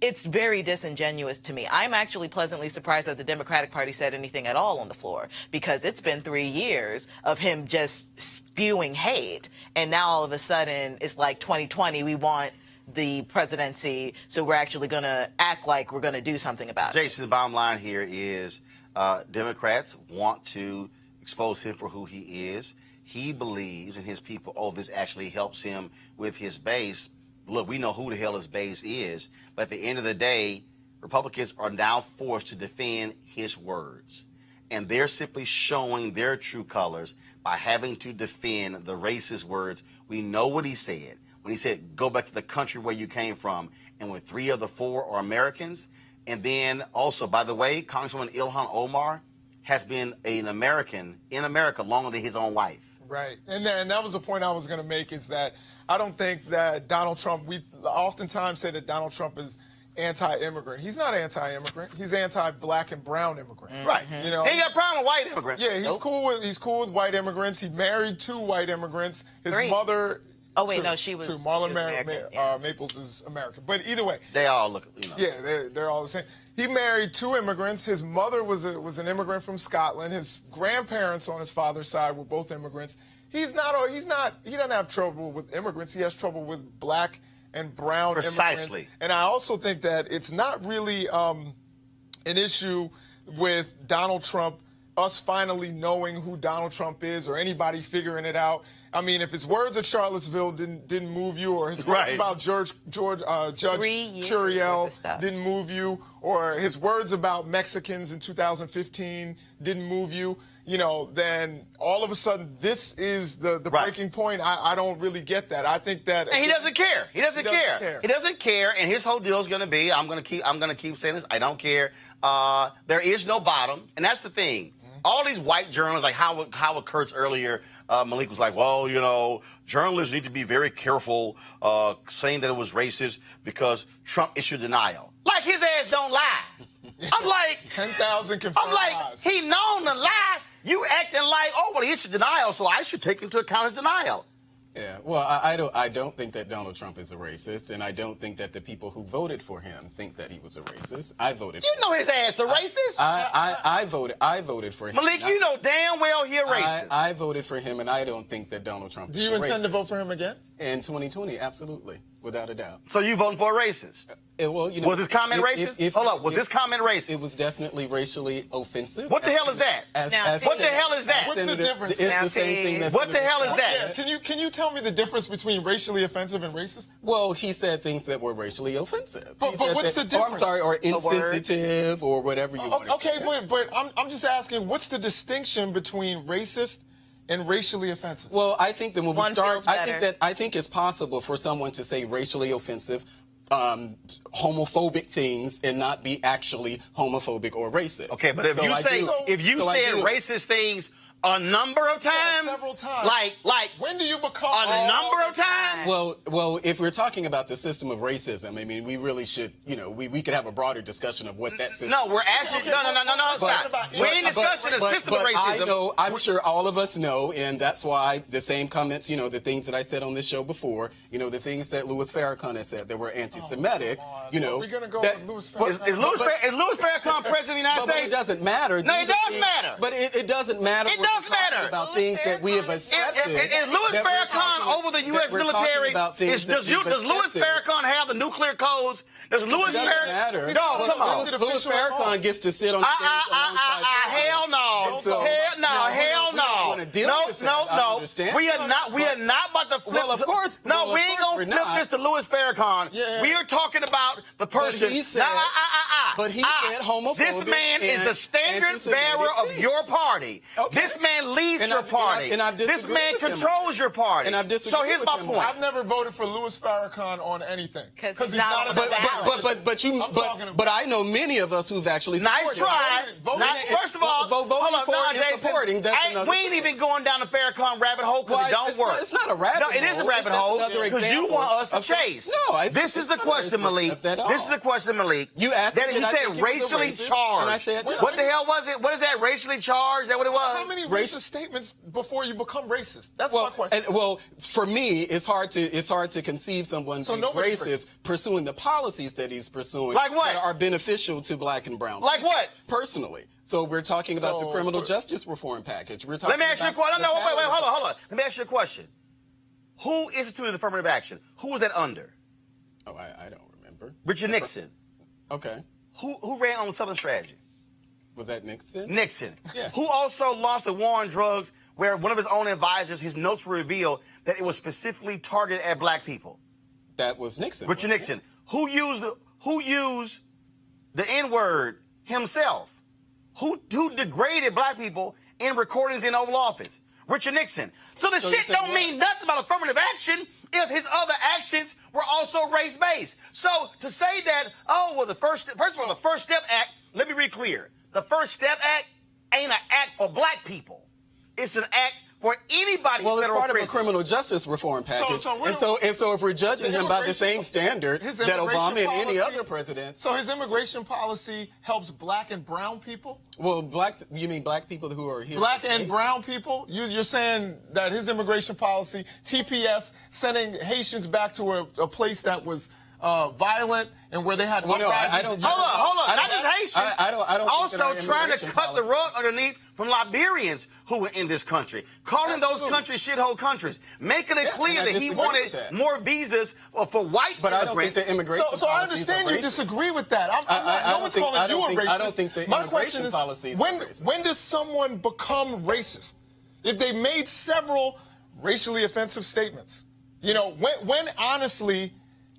it's very disingenuous to me. I'm actually pleasantly surprised that the Democratic Party said anything at all on the floor, because it's been 3 years of him just spewing hate. And now all of a sudden it's like 2020, we want the presidency, so we're actually going to act like we're going to do something about it. Jason, the bottom line here is Democrats want to expose him for who he is. He believes, and his people, this actually helps him with his base. Look, we know who the hell his base is, but at the end of the day, Republicans are now forced to defend his words. And they're simply showing their true colors by having to defend the racist words. We know what he said when he said, go back to the country where you came from. And when 3 of the 4 are Americans. And then also, by the way, Congresswoman Ilhan Omar has been an American in America longer than his own wife. Right. And that was the point I was going to make, is that I don't think that Donald Trump, we oftentimes say that Donald Trump is anti-immigrant. He's not anti-immigrant. He's anti-black and brown immigrant. Mm-hmm. Right. He ain't got a problem with white immigrants. Yeah, he's cool with white immigrants. He married 2 white immigrants. His 3. mother. Oh wait, no, she was. 2. Marlon Maples is American. But either way, they all look. Yeah, they're all the same. He married 2 immigrants. His mother was an immigrant from Scotland. His grandparents on his father's side were both immigrants. He doesn't have trouble with immigrants. He has trouble with black and brown Precisely. immigrants. And I also think that it's not really an issue with Donald Trump, us finally knowing who Donald Trump is, or anybody figuring it out. I mean, if his words at Charlottesville didn't move you, or his words about Judge Curiel didn't move you, or his words about Mexicans in 2015 didn't move you, then all of a sudden this is the breaking point. I don't really get that. I think that, and he doesn't care. He doesn't care. He doesn't care. And his whole deal is going to be, I'm going to keep saying this. I don't care. There is no bottom, and that's the thing. all these white journalists, like Howard Kurtz earlier, Malik was like, well, you know, journalists need to be very careful saying that it was racist because Trump issued denial. Like his ass don't lie. I'm like 10,000 confirmed I'm like, lies. he known to lie. You acting like, oh, well, he issued denial, so I should take into account his denial. Yeah, well, I don't think that Donald Trump is a racist, and I don't think that the people who voted for him think that he was a racist. I voted. You know his ass a racist. I voted for him. Malik, you know damn well he a racist. I voted for him, and I don't think that Donald Trump. Do you intend to vote for him again in 2020? Absolutely, without a doubt. So you voting for a racist? Well, you know, was his comment racist? Hold up, was this comment racist? It was definitely racially offensive. What the hell is that? What the hell is that? What's the difference? It's the same thing. That what the hell is that? Yeah, can you tell me the difference between racially offensive and racist? Well, he said things that were racially offensive. But what's the difference? I'm sorry, or insensitive, or whatever you want to say. Okay, but I'm just asking, what's the distinction between racist and racially offensive? Well, I think that when we start, I think it's possible for someone to say racially offensive, homophobic things and not be actually homophobic or racist. Okay, but if you said racist things a number of times, several times, like when do you become a number of times? Well, if we're talking about the system of racism, I mean, we really should, you know, we could have a broader discussion of what that system. No, we're actually no. Stop. We ain't discussing the system of racism. I know, I'm sure all of us know, and that's why the same comments, you know, the things that I said on this show before, you know, the things that Louis Farrakhan has said that were anti-Semitic, you know. We're gonna go with Louis Farrakhan. Is Louis Farrakhan president of the United States? It doesn't matter. No, it does matter. But it doesn't matter. It does matter about things that we have accepted. Is Louis Farrakhan over the U.S. military? Does Louis Farrakhan have the nuclear codes? Does Louis Farrakhan? No, come on. Louis Farrakhan gets to sit on stage alongside. Hell no. Hell no. No. We are not about to flip. Well, of course. No, we ain't gonna flip this to Louis Farrakhan. We are talking about the person. But he said homophobic. This man is the standard bearer of your party. This man leads your party. This man controls your party. And I've disagreed. So here's my point. I've never voted for Louis Farrakhan on anything because he's not a But I know many of us who've actually supported. Nice try. First of all, voting for and supporting. We ain't even going down the Farrakhan rabbit hole because it don't work. It's not a rabbit hole. No, it is a rabbit hole because you want us to chase. No, this is the question, Malik. This is the question, Malik. You asked me. You said racially charged. And I said, what the hell was it? What is that? Racially charged? Is that what it was? How many racist statements before you become racist? That's my question. For me, it's hard to conceive someone being racist pursuing the policies that he's pursuing. Like what? That are beneficial to black and brown. Like what? Personally. So we're talking about the criminal justice reform package. We're talking. Let me ask you a question. No, wait, hold on. Let me ask you a question. Who instituted affirmative action? Who was that under? Oh, I don't remember. Richard Nixon. Okay. Who ran on the Southern Strategy? Was that Nixon? Nixon. Yeah. Who also launched the war on drugs, where one of his own advisors, his notes revealed that it was specifically targeted at black people? That was Nixon. Richard Nixon. Who used the N-word himself? Who degraded black people in recordings in Oval Office? Richard Nixon. So the shit don't mean nothing about affirmative action if his other actions were also race-based. So to say that, the First Step Act, let me be clear. The First Step Act ain't an act for black people. It's an act for anybody. Well, it's part of a criminal justice reform package. So if we're judging him by the same standard that Obama and any other president. So his immigration policy helps black and brown people? Well, you mean black people who are here? Black and brown people? You're saying that his immigration policy, TPS, sending Haitians back to a place that was violent and where they had uprisings. Hold on. Not just Haitians. I don't also trying to cut the rug underneath from Liberians who were in this country, calling those countries shithole countries, making it clear that he wanted more visas for white immigrants. But I don't think the immigration So I understand you disagree with that. No one's calling you a racist. I don't think the immigration policies are racist. When does someone become racist? If they made several racially offensive statements. You know, when honestly,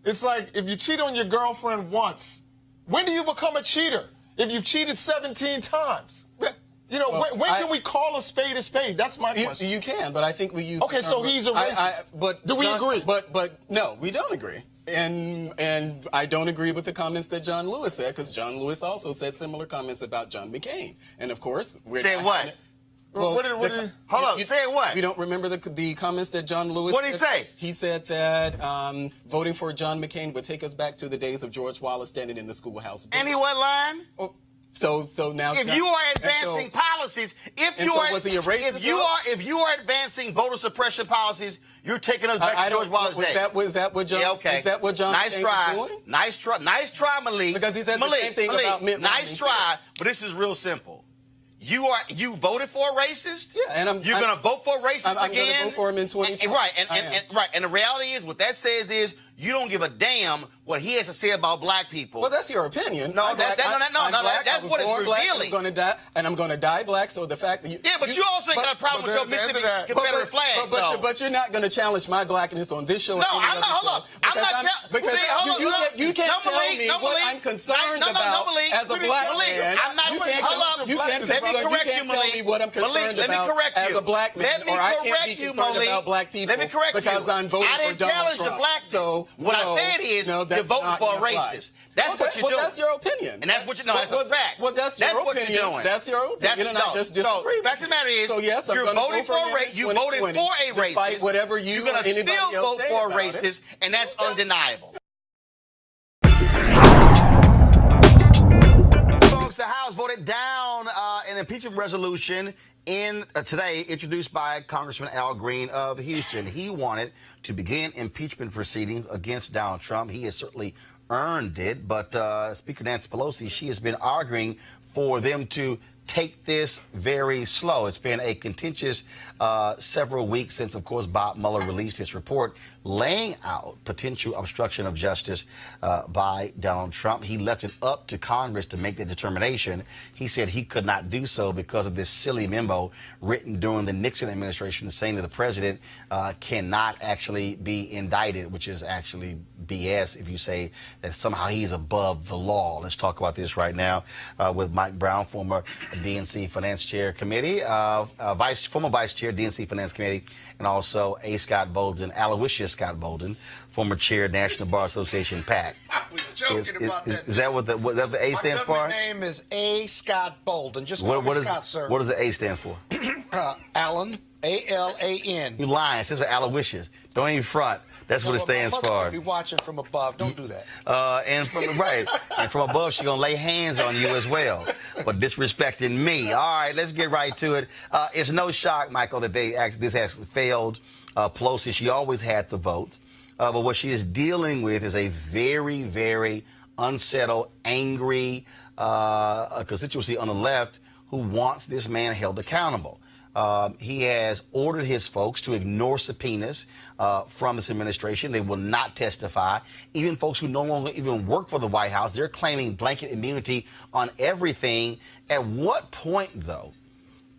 it's like if you cheat on your girlfriend once, when do you become a cheater? If you've cheated 17 times. You know, when can we call a spade a spade? That's my question. You can, but I think we use... Okay, so he's a racist. But do we agree? But no, we don't agree. And I don't agree with the comments that John Lewis said, because John Lewis also said similar comments about John McCain. And of course, Say what? Well, hold on. Say what? You don't remember the comments that John Lewis What did he say? He said that voting for John McCain would take us back to the days of George Wallace standing in the schoolhouse door. And he wasn't lying? So now, if you are advancing policies, if you are advancing voter suppression policies, you're taking us back to George Wallace Day. Was that what John? Yeah, okay. Is that what John McCain was doing? Nice try, Malik. Because he said the same thing about Mitt Romney. Nice try, but this is real simple. You voted for a racist? Yeah, and you're going to vote for a racist again? I'm going to vote for him in 2020. Right, and the reality is, what that says is, you don't give a damn what he has to say about black people. Well, that's your opinion. No, that's what it's revealing. I'm going to die black. So the fact that you you also got a problem with your Mississippi Confederate flag. But you're not going to challenge my blackness on this show. No, I'm not. Hold on. Because you can't tell me what I'm concerned about as a black man. You can't tell me what I'm concerned about as a black man, or I can't be concerned about black people because I'm voting for Donald Trump. So what I said is you're voting for a racist. That's what you're doing. Well, that's your opinion. And that's what you know. That's a fact. Well, that's your opinion. What you're doing. That's your opinion, and I just disagree. The fact of the matter is, yes, you're voting for a racist. You voted for a racist. Despite whatever you're going to still vote for a racist, and that's undeniable. Folks, the House voted down an impeachment resolution today, introduced by Congressman Al Green of Houston. He wanted to begin impeachment proceedings against Donald Trump. He has certainly earned it, but Speaker Nancy Pelosi, she has been arguing for them to take this very slow. It's been a contentious several weeks since, of course, Bob Mueller released his report laying out potential obstruction of justice by Donald Trump. He left it up to Congress to make the determination. He said he could not do so because of this silly memo written during the Nixon administration saying that the president cannot actually be indicted, which is actually BS if you say that somehow he's above the law. Let's talk about this right now with Mike Brown, former DNC Finance Chair Committee, former Vice Chair, DNC Finance Committee, and also A. Scott Bolden, Aloysius Scott Bolden, former Chair, National Bar Association, PAC. I was joking about that. Is that what the A stands for? My name is A. Scott Bolden. Just call me Scott, sir. What does the A stand for? Alan, A-L-A-N. You lying. It stands for Aloysius. Don't even front. That's what it stands for. I'll be watching from above. Don't do that. And from above, she's gonna lay hands on you as well, for disrespecting me. All right, let's get right to it. It's no shock, Michael, that this has failed. Pelosi, she always had the votes, but what she is dealing with is a very, very unsettled, angry constituency on the left who wants this man held accountable. He has ordered his folks to ignore subpoenas from this administration. They will not testify. Even folks who no longer even work for the White House, they're claiming blanket immunity on everything. At what point, though,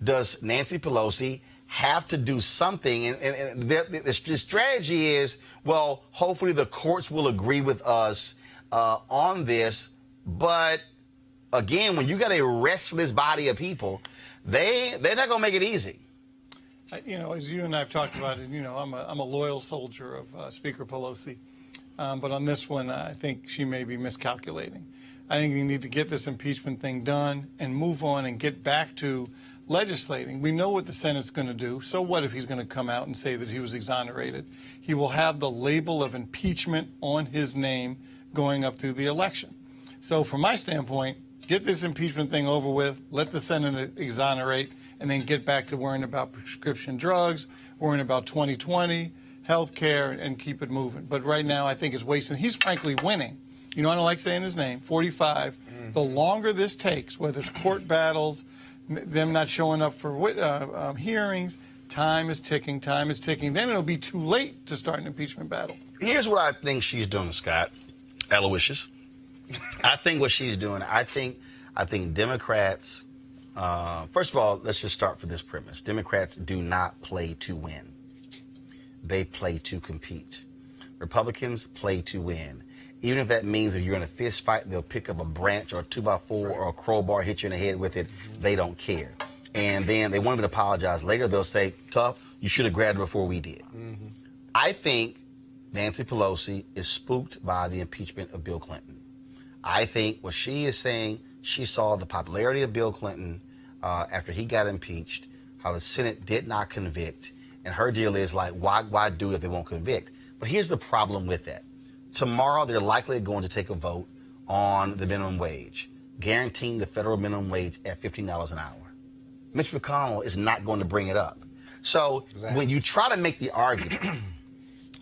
does Nancy Pelosi have to do something? And the strategy is, well, hopefully the courts will agree with us on this. But again, when you got a restless body of people, they're not going to make it easy. You know, as you and I have talked about it, you know, I'm a loyal soldier of Speaker Pelosi. But on this one, I think she may be miscalculating. I think you need to get this impeachment thing done and move on and get back to legislating. We know what the Senate's going to do. So what if he's going to come out and say that he was exonerated? He will have the label of impeachment on his name going up through the election. So from my standpoint, get this impeachment thing over with, let the Senate exonerate, and then get back to worrying about prescription drugs, worrying about 2020, health care, and keep it moving. But right now, I think it's wasting. He's frankly winning. You know, I don't like saying his name, 45. The longer this takes, whether it's court battles, them not showing up for hearings, time is ticking, time is ticking. Then it'll be too late to start an impeachment battle. Here's what I think she's doing, Scott. Aloysius. I think what she's doing, I think Democrats, first of all, let's just start for this premise. Democrats do not play to win. They play to compete. Republicans play to win. Even if that means if you're in a fist fight, they'll pick up a branch or a 2x4 or a crowbar, hit you in the head with it. They don't care. And then they won't even apologize later. They'll say, tough, you should have grabbed it before we did. I think Nancy Pelosi is spooked by the impeachment of Bill Clinton. I think what she is saying, she saw the popularity of Bill Clinton after he got impeached, how the Senate did not convict, and her deal is like, why do it if they won't convict? But here's the problem with that. Tomorrow, they're likely going to take a vote on the minimum wage, guaranteeing the federal minimum wage at $15 an hour. Mitch McConnell is not going to bring it up. So when you try to make the argument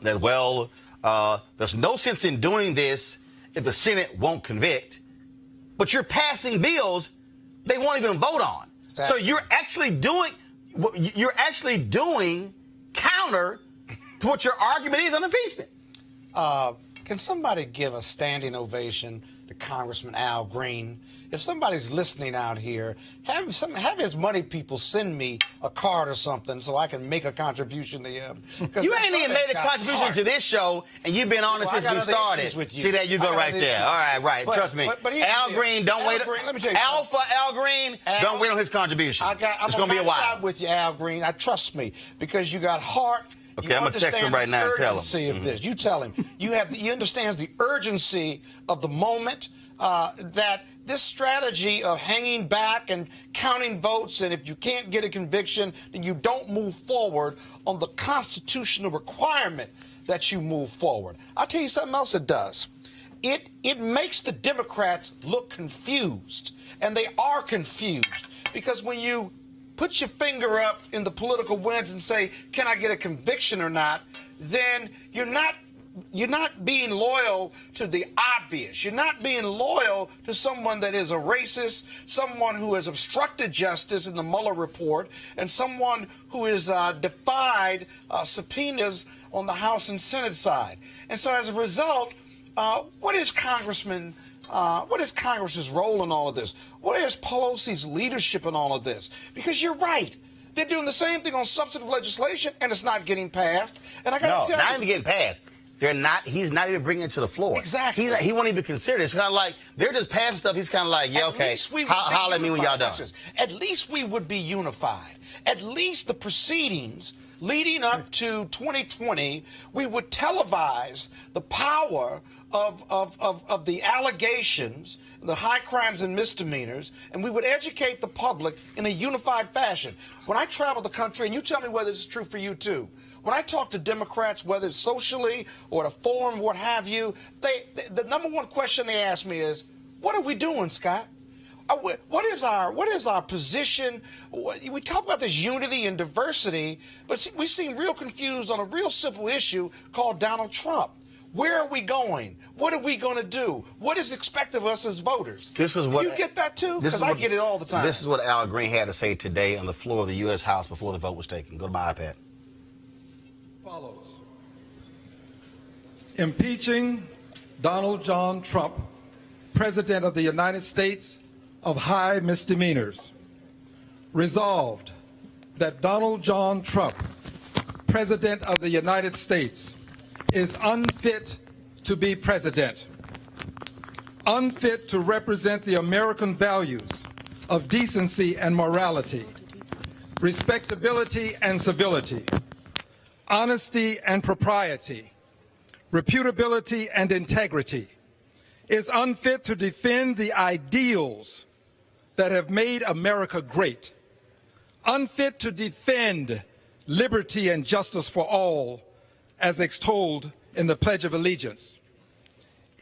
that, well, there's no sense in doing this if the Senate won't convict, but you're passing bills they won't even vote on. So you're actually doing counter to what your argument is on impeachment. Can somebody give a standing ovation to Congressman Al Green? If somebody's listening out here, have his money people send me a card or something so I can make a contribution to him. You ain't even made a contribution to this show, and you've been on it since we started. See, there you go right there. All right, right. Trust me. Al Green, don't wait. Let me tell you Alpha Al Green, don't wait on his contribution. It's going to be a while. I'm with you, Al Green. Trust me, because you got heart. Okay, I'm going to text him right now and tell him. Urgency of this. You tell him. He understands the urgency of the moment, that this strategy of hanging back and counting votes, and if you can't get a conviction, then you don't move forward on the constitutional requirement that you move forward. I'll tell you something else it does. It makes the Democrats look confused, and they are confused, because when you put your finger up in the political winds and say, can I get a conviction or not, then you're not being loyal to the obvious. You're not being loyal to someone that is a racist, someone who has obstructed justice in the Mueller report, and someone who has defied subpoenas on the House and Senate side. And so as a result, what is Congress's role in all of this? What is Pelosi's leadership in all of this? Because you're right. They're doing the same thing on substantive legislation, and it's not getting passed. And I got to tell you, not even getting passed. They're not. He's not even bringing it to the floor. Exactly. He won't even consider it. It's kind of like they're just passing stuff. He's kind of like, yeah, okay. Holler at me when y'all done. At least we would be unified. At least the proceedings leading up to 2020, we would televise the power of the allegations, the high crimes and misdemeanors, and we would educate the public in a unified fashion. When I travel the country, and you tell me whether this is true for you too, when I talk to Democrats, whether it's socially or at a forum, what have you, the number one question they ask me is, what are we doing, Scott? What is our position? We talk about this unity and diversity, but we seem real confused on a real simple issue called Donald Trump. Where are we going? What are we going to do? What is expected of us as voters? This was what you get that too? Because I get it all the time. This is what Al Green had to say today on the floor of the U.S. House before the vote was taken. Go to my iPad. Follows. Impeaching Donald John Trump, President of the United States, of high misdemeanors. Resolved that Donald John Trump, President of the United States, is unfit to be president, unfit to represent the American values of decency and morality, respectability and civility, honesty and propriety, reputability and integrity, is unfit to defend the ideals that have made America great, unfit to defend liberty and justice for all, as extolled in the Pledge of Allegiance,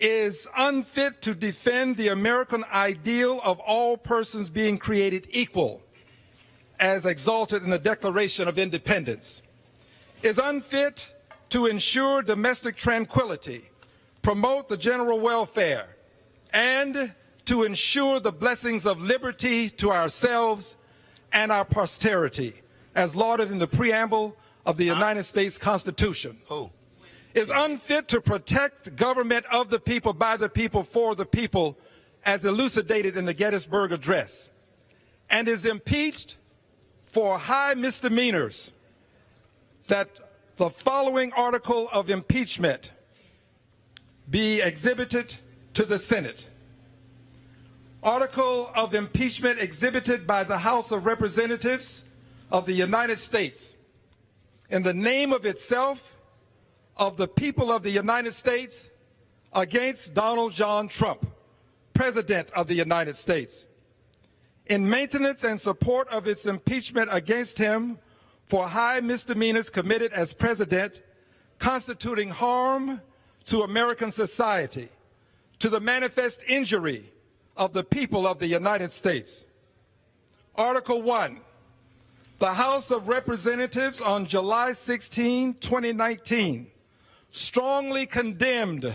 is unfit to defend the American ideal of all persons being created equal, as exalted in the Declaration of Independence, is unfit to ensure domestic tranquility, promote the general welfare, and to ensure the blessings of liberty to ourselves and our posterity, as lauded in the preamble of the United States Constitution. Is unfit to protect government of the people, by the people, for the people, as elucidated in the Gettysburg Address, and is impeached for high misdemeanors, that the following article of impeachment be exhibited to the Senate. Article of impeachment exhibited by the House of Representatives of the United States in the name of itself, of the people of the United States against Donald John Trump, President of the United States, in maintenance and support of its impeachment against him for high misdemeanors committed as president, constituting harm to American society, to the manifest injury of the people of the United States. Article 1, the House of Representatives on July 16, 2019, strongly condemned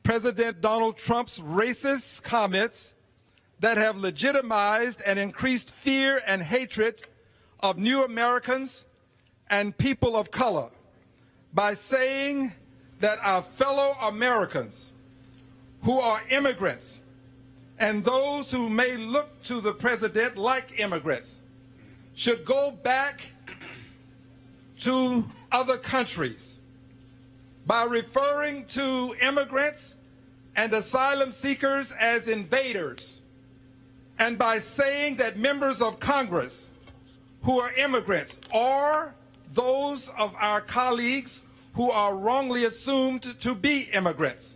President Donald Trump's racist comments that have legitimized and increased fear and hatred of new Americans and people of color by saying that our fellow Americans who are immigrants and those who may look to the president like immigrants should go back to other countries, by referring to immigrants and asylum seekers as invaders, and by saying that members of Congress who are immigrants or those of our colleagues who are wrongly assumed to be immigrants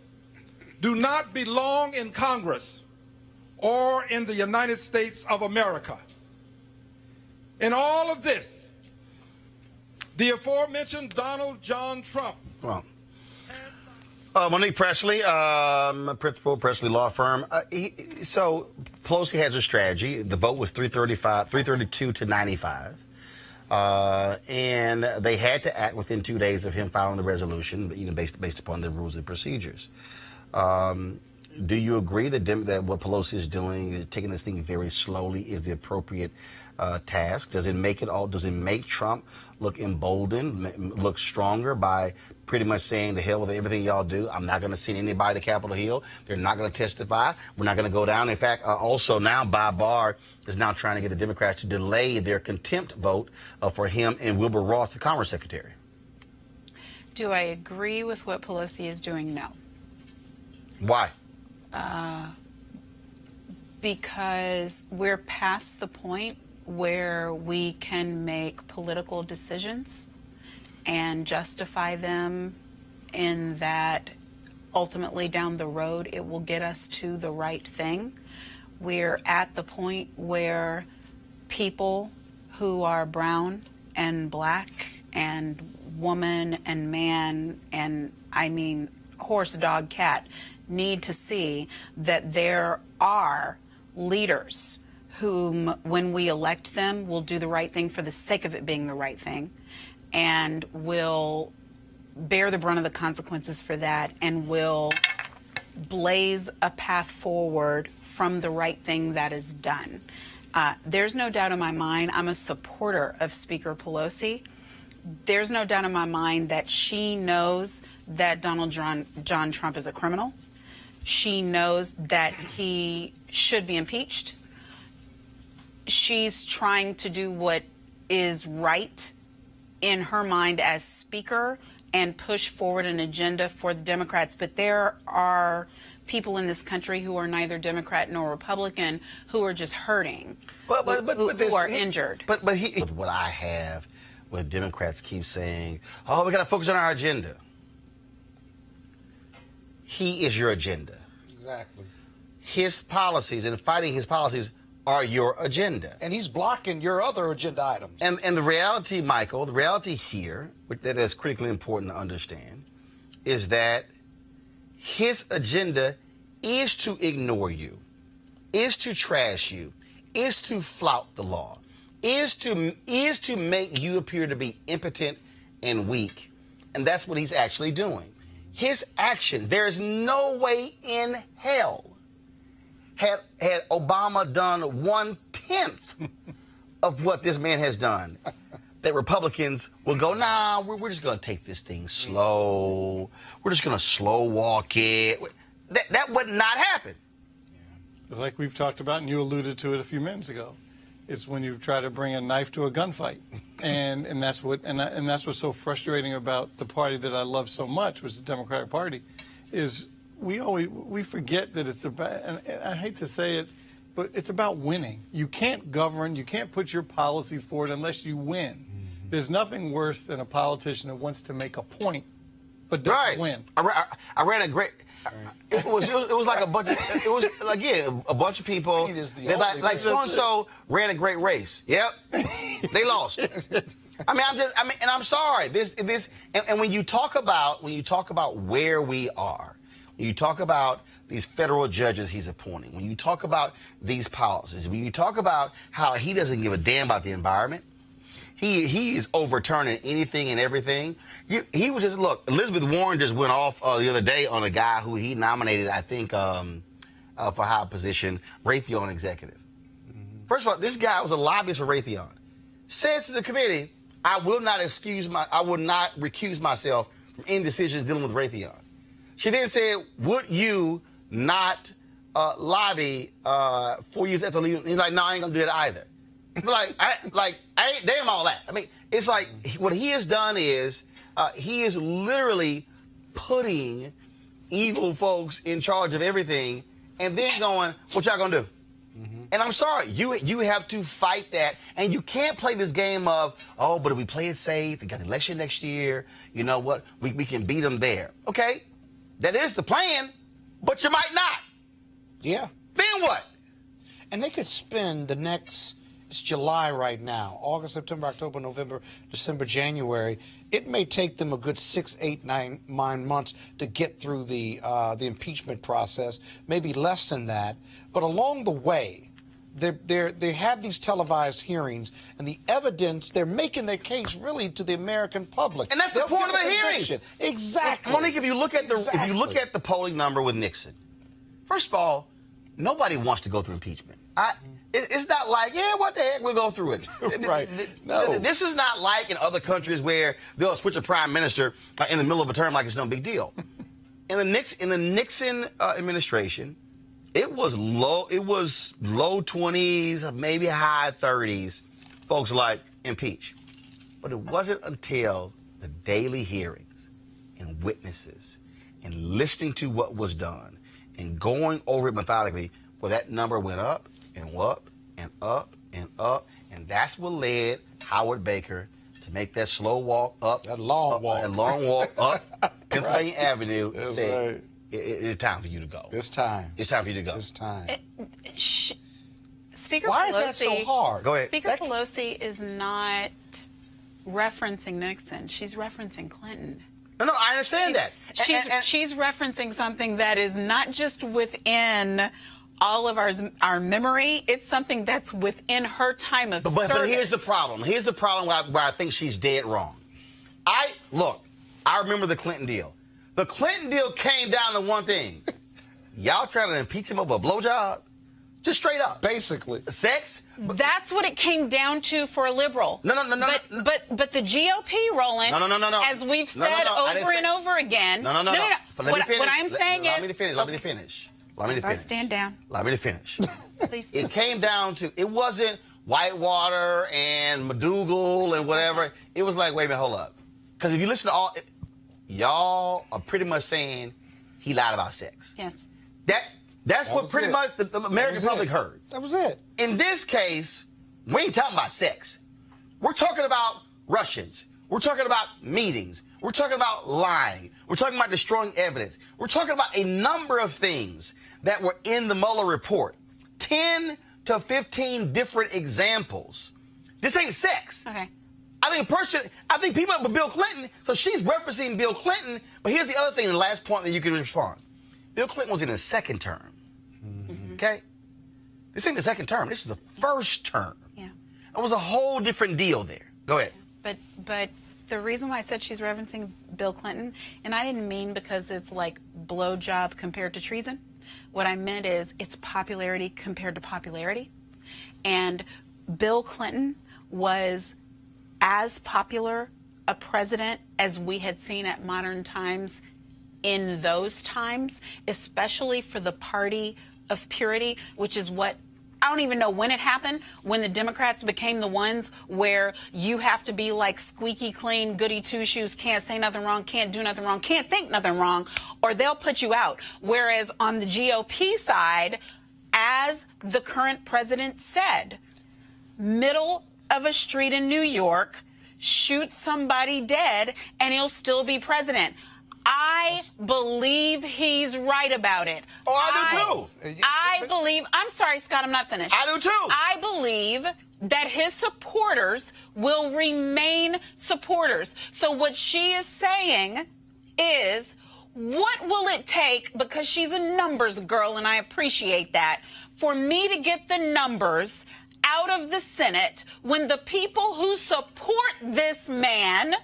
do not belong in Congress or in the United States of America. In all of this, the aforementioned Donald John Trump. Well, Monique Presley, Principal Presley Law Firm. So Pelosi has her strategy. The vote was 332 to 95. And they had to act within 2 days of him filing the resolution, based upon the rules and procedures. Do you agree that what Pelosi is doing, taking this thing very slowly, is the appropriate task? Does it make Trump look emboldened, look stronger by pretty much saying, to hell with everything y'all do, I'm not going to send anybody to Capitol Hill, they're not going to testify, we're not going to go down. In fact, also now Bob Barr is now trying to get the Democrats to delay their contempt vote for him and Wilbur Ross, the Commerce Secretary. Do I agree with what Pelosi is doing? No. Why? Because we're past the point where we can make political decisions and justify them in that ultimately down the road it will get us to the right thing. We're at the point where people who are brown and black and woman and man and I mean horse, dog, cat need to see that there are leaders whom, when we elect them, will do the right thing for the sake of it being the right thing and will bear the brunt of the consequences for that and will blaze a path forward from the right thing that is done. There's no doubt in my mind, I'm a supporter of Speaker Pelosi. There's no doubt in my mind that she knows that Donald John Trump is a criminal. She knows that he should be impeached. She's trying to do what is right in her mind as Speaker and push forward an agenda for the Democrats. But there are people in this country who are neither Democrat nor Republican who are just hurting, who are injured. But what I have with Democrats keep saying, oh, we got to focus on our agenda. He is your agenda. Exactly. His policies and fighting his policies are your agenda. And he's blocking your other agenda items. And the reality, Michael, the reality here, that is critically important to understand, is that his agenda is to ignore you, is to trash you, is to flout the law, is to make you appear to be impotent and weak. And that's what he's actually doing. His actions, there is no way in hell had Obama done 1/10 of what this man has done, that Republicans will go, nah, we're just going to take this thing slow. We're just going to slow walk it. That would not happen. Like we've talked about, and you alluded to it a few minutes ago, it's when you try to bring a knife to a gunfight, and that's what's so frustrating about the party that I love so much, which is the Democratic Party, is we forget that it's about, and I hate to say it, but it's about winning. You can't govern, you can't put your policy forward unless you win. There's nothing worse than a politician that wants to make a point but doesn't win. I ran a great. It was like a bunch of, it was again a bunch of people. They're like so and so ran a great race. Yep, they lost. I mean, and I'm sorry. And when you talk about where we are, when you talk about these federal judges he's appointing, when you talk about these policies, when you talk about how he doesn't give a damn about the environment, he is overturning anything and everything. He was just, look, Elizabeth Warren just went off the other day on a guy who he nominated, I think, for high position, Raytheon executive. First of all, this guy was a lobbyist for Raytheon. Says to the committee, I will not recuse myself from any decisions dealing with Raytheon. She then said, would you not lobby 4 years after leaving? He's like, no, I ain't gonna do that either. But I ain't damn all that. I mean, it's like what he has done is he is literally putting evil folks in charge of everything and then going, what y'all gonna do? And I'm sorry, you have to fight that, and you can't play this game of, oh, but if we play it safe, we got the election next year, you know what, we can beat them there. Okay, that is the plan, but you might not. Yeah. Then what? And they could spend the next, it's July right now, August, September, October, November, December, January. It may take them a good 6, 8, 9 months to get through the impeachment process, maybe less than that. But along the way, they have these televised hearings, and the evidence, they're making their case really to the American public. And that's the point of the hearing. Exactly. Monique, if you look at the polling number with Nixon, first of all, nobody wants to go through impeachment. It's not like, yeah, what the heck, we'll go through it. Right. No. This is not like in other countries where they'll switch a prime minister in the middle of a term like it's no big deal. In the Nixon administration, it was low 20s, maybe high 30s. Folks like impeach. But it wasn't until the daily hearings and witnesses and listening to what was done and going over it methodically where that number went up and up and up and up. And that's what led Howard Baker to make that slow walk up. That long walk up Pennsylvania Avenue. That's say, right. It's time for you to go. It's time. It's time for you to go. It's time. Speaker Why Pelosi, is that so hard? Go ahead. Speaker Pelosi is not referencing Nixon. She's referencing Clinton. No, I understand that. She's referencing something that is not just within all of our memory. It's something that's within her time of service. But here's the problem. Here's the problem where I think she's dead wrong. I remember the Clinton deal. The Clinton deal came down to one thing. Y'all trying to impeach him over a blowjob? Just straight up. Basically. Sex? That's what it came down to for a liberal. No. But the GOP, Roland, No. as we've said over and over again. No. What I'm saying is... Let me finish. Stand down. Let me finish. Please. It came down to, it wasn't Whitewater and McDougal and whatever. It was like, wait a minute, hold up. Because if you listen to all... Y'all are pretty much saying he lied about sex. Yes. That's what pretty much the American public heard. That was it. In this case, we ain't talking about sex. We're talking about Russians. We're talking about meetings. We're talking about lying. We're talking about destroying evidence. We're talking about a number of things that were in the Mueller report. 10 to 15 different examples. This ain't sex. Okay. I think people with Bill Clinton, so she's referencing Bill Clinton, but here's the other thing, the last point that you can respond. Bill Clinton was in his second term. Okay? This ain't the second term. This is the first term. Yeah. It was a whole different deal there. Go ahead. But the reason why I said she's referencing Bill Clinton, and I didn't mean because it's like blowjob compared to treason. What I meant is it's popularity compared to popularity. And Bill Clinton was as popular a president as we had seen at modern times in those times, especially for the party of purity, which is what, I don't even know when it happened, when the Democrats became the ones where you have to be like squeaky clean, goody two-shoes, can't say nothing wrong, can't do nothing wrong, can't think nothing wrong, or they'll put you out. Whereas on the GOP side, as the current president said, middle of a street in New York, shoot somebody dead, and he'll still be president. I believe he's right about it. Oh, I do too. I believe, I'm sorry, Scott, I'm not finished. I do too. I believe that his supporters will remain supporters. So what she is saying is, what will it take, because she's a numbers girl and I appreciate that, for me to get the numbers out of the Senate when the people who support this man,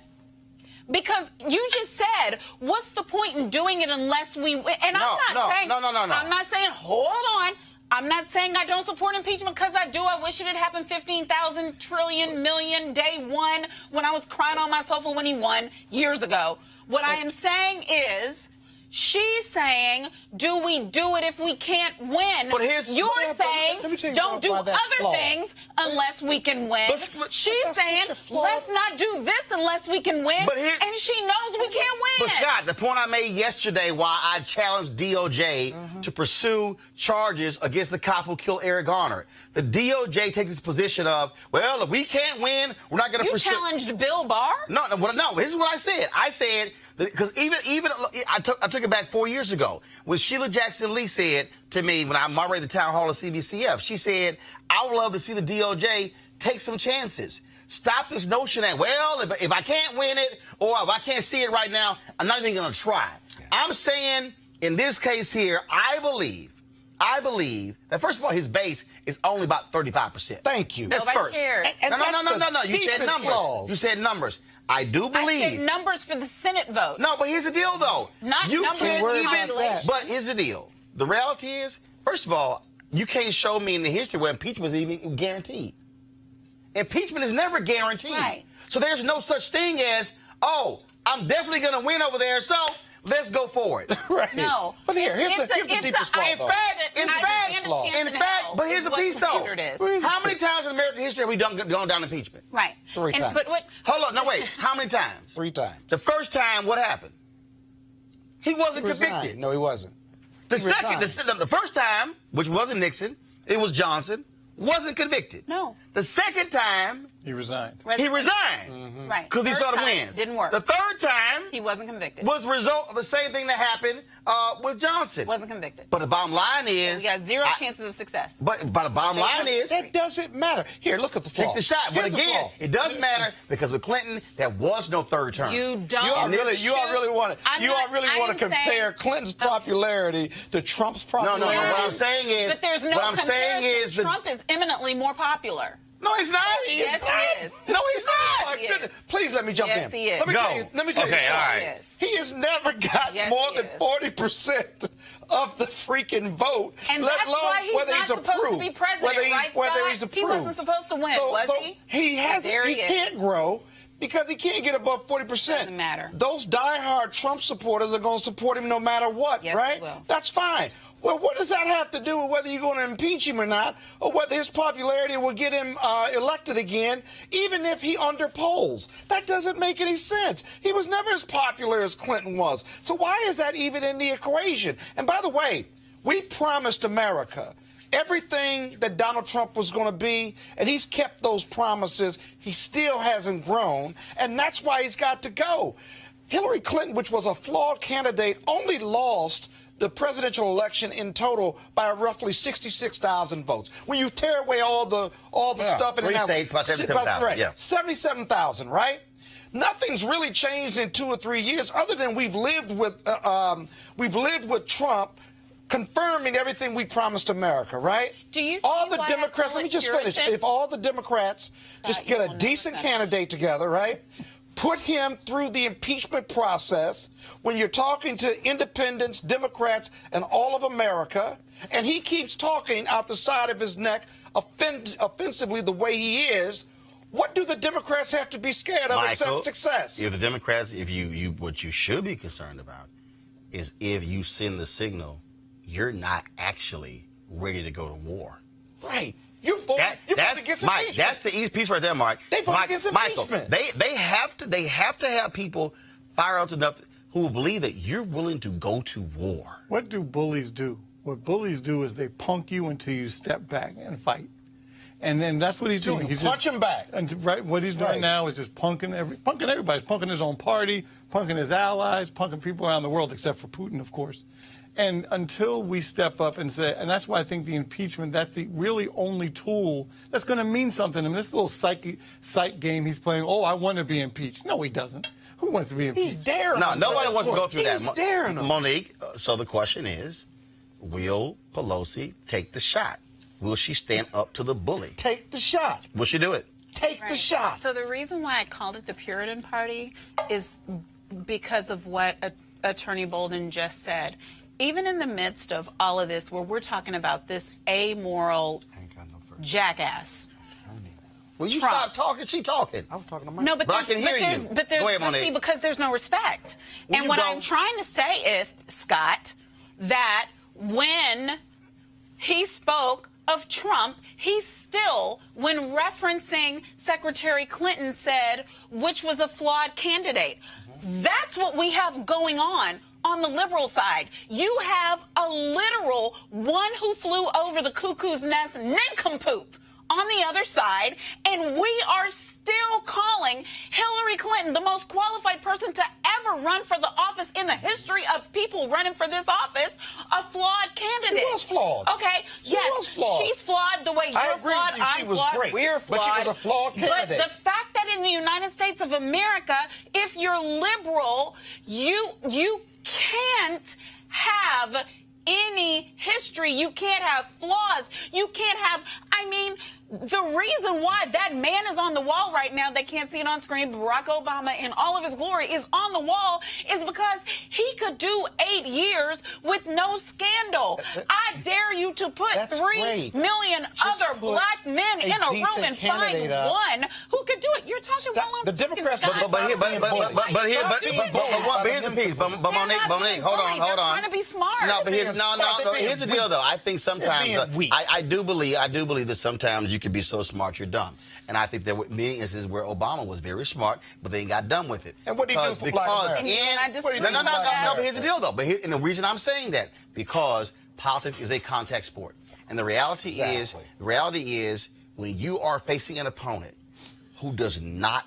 because you just said, what's the point in doing it unless we win? And I'm not saying, hold on. I'm not saying I don't support impeachment, because I do. I wish it had happened 15,000 trillion million day one when I was crying on my sofa when he won years ago. What I am saying is, she's saying, do we do it if we can't win? But You're saying, don't do other things unless we can win. She's saying, let's not do this unless we can win. And she knows we can't win. But Scott, the point I made yesterday why I challenged DOJ to pursue charges against the cop who killed Eric Garner. The DOJ takes this position of, well, if we can't win, we're not going to pursue. You challenged Bill Barr? No, this is what I said. I said, because even I took it back 4 years ago when Sheila Jackson Lee said to me when I moderated the town hall of CBCF, she said, I would love to see the DOJ take some chances. Stop this notion that, well, if I can't win it or if I can't see it right now, I'm not even going to try. I'm saying in this case here, I believe that, first of all, his base is only about 35%. Thank you. That's Nobody first. cares. No. You said numbers. You said numbers. I do believe. I said numbers for the Senate vote. No, but here's the deal, though. Not you numbers can't for even. population. But here's the deal. The reality is, first of all, you can't show me in the history where impeachment was even guaranteed. Impeachment is never guaranteed. Right. So there's no such thing as, oh, I'm definitely going to win over there, so let's go for it. Right. No. But here's the deepest flaw, In fact, but here's the piece, though. How many times in American history have we gone down impeachment? Right. 3 times. But what? Hold on, no, wait. How many times? 3 times. The first time, what happened? He wasn't Resigned. convicted. No, he wasn't. The first time, which wasn't Nixon, it was Johnson, wasn't convicted. No. The second time, He resigned. he resigned. Right. Because he Third saw the time, wins. Didn't work. The third time He wasn't convicted. was the result of the same thing that happened with Johnson. Wasn't convicted. But the bottom line is, We got zero chances of success. But the bottom line is, that doesn't matter. Here, look at the flaw. take the shot. But Here's the again, flaw. it does matter because with Clinton, there was no third term. You don't. You all really want to compare Clinton's popularity to Trump's popularity. No. What I'm saying is, But there's no comparison. Trump is eminently more popular. No, he's not. Yes, he is. No, he's not. My goodness. Please let me jump in. Yes, he is. Let me tell you this. Okay, all right. He has never got more than 40% of the freaking vote, And let that's alone why he's whether not he's supposed approved. to be president, right, whether Scott? he's approved. He wasn't supposed to win, was he? He hasn't. There He he is. can't grow because he can't get above 40%. Doesn't matter. Those diehard Trump supporters are going to support him no matter what, Yes, right? they will. That's fine. Well, what does that have to do with whether you're going to impeach him or not, or whether his popularity will get him elected again, even if he underpolls? That doesn't make any sense. He was never as popular as Clinton was. So why is that even in the equation? And by the way, we promised America everything that Donald Trump was going to be, and he's kept those promises. He still hasn't grown, and that's why he's got to go. Hillary Clinton, which was a flawed candidate, only lost the presidential election in total by roughly 66,000 votes. When you tear away all the stuff in 3 states, about 77,000. Right, yeah. 77,000, right? Nothing's really changed in 2 or 3 years, other than we've lived with Trump confirming everything we promised America, right? Do you see all the why I Democrats? call Let me it just finish. Puritan? If all the Democrats just get a decent candidate together, right? Put him through the impeachment process when you're talking to independents, Democrats, and all of America, and he keeps talking out the side of his neck offensively the way he is. What do the Democrats have to be scared of except success? If the Democrats, what you should be concerned about is if you send the signal, you're not actually ready to go to war. Right. You're voting against Mike, impeachment. that's the easy piece right there, Mark. They vote against Michael, impeachment. they have to have people fired up enough who will believe that you're willing to go to war. What do bullies do? What bullies do is they punk you until you step back and fight. And then that's what he's doing. He's punch him back. And what he's doing now is just punking everybody. He's punking his own party, punking his allies, punking people around the world, except for Putin, of course. And until we step up and say, and that's why I think the impeachment, that's the really only tool that's going to mean something to him. This little psych game he's playing, oh, I want to be impeached. No, he doesn't. Who wants to be impeached? He's daring. No, nobody wants to go through that. He's daring him. Monique, so the question is, will Pelosi take the shot? Will she stand up to the bully? Take the shot. Will she do it? Take the shot. So the reason why I called it the Puritan Party is because of what Attorney Bolden just said. Even in the midst of all of this, where we're talking about this amoral jackass. Well, you Trump. stop talking. She talking. I was talking to my. No, but I can hear you. But Go ahead, but see, Monique. because there's no respect. Well, and you what don't. I'm trying to say is, Scott, that when he spoke of Trump, he still, when referencing Secretary Clinton, said which was a flawed candidate. That's what we have going on the liberal side. You have a literal one who flew over the cuckoo's nest nincompoop on the other side, and we are still calling Hillary Clinton, the most qualified person to ever run for the office in the history of people running for this office, a flawed candidate. She was flawed. Okay, She was flawed. She's flawed the way you're I agree flawed, with you. She I'm was flawed, great, we're but flawed. she was a flawed candidate. But the fact that in the United States of America, if you're liberal, you can't have any history. You can't have flaws. You can't have, I mean, the reason why that man is on the wall right now, they can't see it on screen, Barack Obama in all of his glory is on the wall, is because he could do 8 years with no scandal. I dare you to put That's 3 great. million Just other put black men a in a room decent and find candidate up. one who could do it. You're talking Stop. while I'm The Democrats Scott. are But here's the piece. But Monique, hold on. They're trying to be smart. No, but here's the deal though. I think sometimes I do believe that sometimes you can be so smart you're dumb. And I think there were many instances where Obama was very smart, but they got done with it. And what did he do for black America? No, but here's the deal though. And the reason I'm saying that, because politics is a contact sport. And the reality is when you are facing an opponent who does not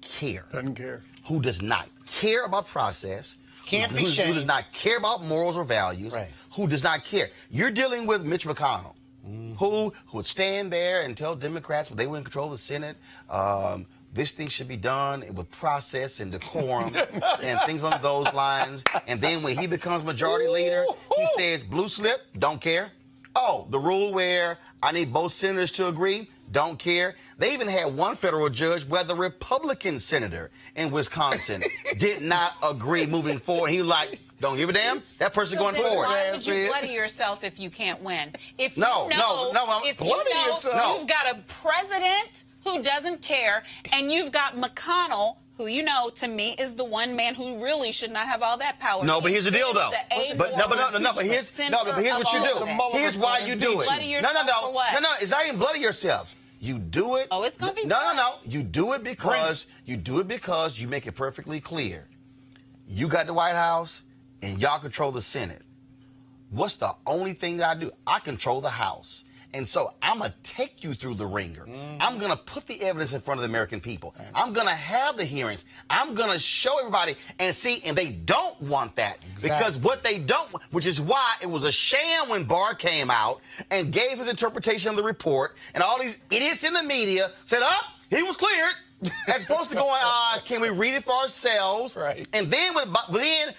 care. Doesn't care. Who does not care about process. Can't be who shamed. does not care about morals or values. Right. Who does not care. You're dealing with Mitch McConnell, who would stand there and tell Democrats when they were in control of the Senate, this thing should be done with process and decorum and things along those lines. And then when he becomes majority leader, he says, blue slip, don't care. Oh, the rule where I need both senators to agree, don't care. They even had one federal judge where the Republican senator in Wisconsin did not agree moving forward. He was like, don't give a damn. That person going forward. Why would you bloody yourself if you can't win? If you No, if you've got a president who doesn't care, and you've got McConnell, who to me is the one man who really should not have all that power. No, but here's the deal, though. But here's what you do. Here's why you do it. No. It's not even bloody yourself. You do it. Oh, it's gonna be no. You do it because you make it perfectly clear. You got the White House, and y'all control the Senate. What's the only thing that I do? I control the House. And so I'm going to take you through the ringer. I'm going to put the evidence in front of the American people. I'm going to have the hearings. I'm going to show everybody and see, and they don't want that. Exactly. Because what they don't, which is why it was a sham when Barr came out and gave his interpretation of the report, and all these idiots in the media said, he was cleared. As opposed to going, can we read it for ourselves? Right. And then when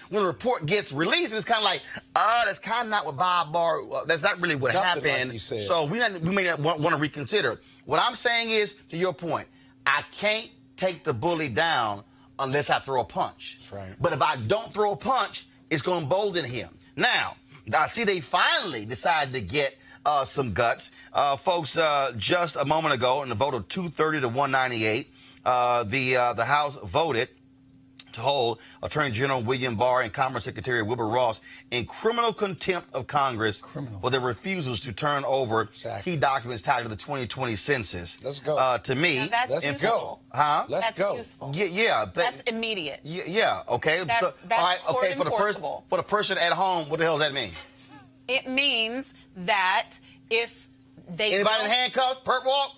the report gets released, it's kind of like, that's kind of not what Bob Barr, that's not really what happened. Like so we may not want to reconsider. What I'm saying is, to your point, I can't take the bully down unless I throw a punch. That's right. But if I don't throw a punch, it's going to embolden him. Now, I see they finally decided to get some guts. Folks, just a moment ago, in the vote of 230 to 198, the House voted to hold Attorney General William Barr and Commerce Secretary Wilbur Ross in criminal contempt of Congress for their refusals to turn over key documents tied to the 2020 census. Let's go. To me, now that's useful. Huh? Let's go. Useful. Yeah. That's immediate. Yeah. Okay. That's all right. Okay. For For the person at home, what the hell does that mean? It means that if Anybody in handcuffs, perp walk?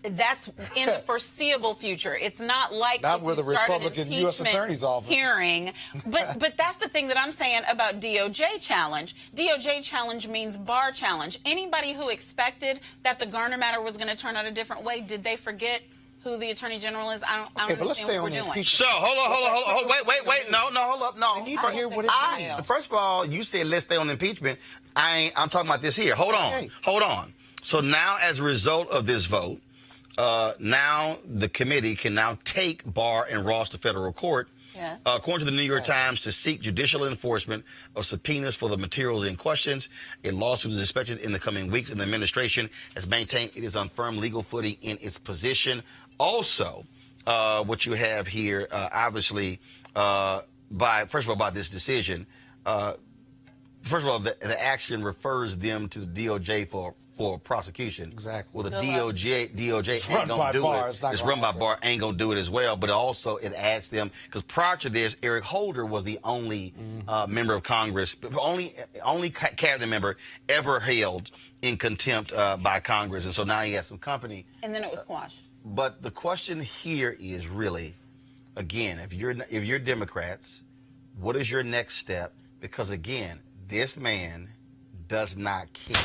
That's in the foreseeable future. It's not like Not if with you the start an Republican U.S. impeachment Attorney's Office. hearing. But that's the thing that I'm saying about DOJ challenge. DOJ challenge means bar challenge. Anybody who expected that the Garner matter was going to turn out a different way, did they forget who the Attorney General is? I don't but let's understand stay what on we're the doing. So, hold on. Wait. No, hold up. No. I need to hear what it means. First of all, you said let's stay on impeachment. I'm talking about this here. Hold on. So now, as a result of this vote, now the committee can now take Barr and Ross to federal court, yes. According to the New York Times, to seek judicial enforcement of subpoenas for the materials in questions. A lawsuit is expected in the coming weeks, and the administration has maintained it is on firm legal footing in its position. Also, what you have here, obviously, by this decision, first of all, the action refers them to the DOJ for prosecution. Exactly. Well, the DOJ It's ain't run gonna by do Barr. it. It's run by Barr. Ain't gonna do it as well. But also it adds them, because prior to this, Eric Holder was the only member of Congress, only cabinet member ever held in contempt by Congress, and so now he has some company. And then it was squashed. But the question here is really, again, if you're Democrats, what is your next step? Because again, this man does not care.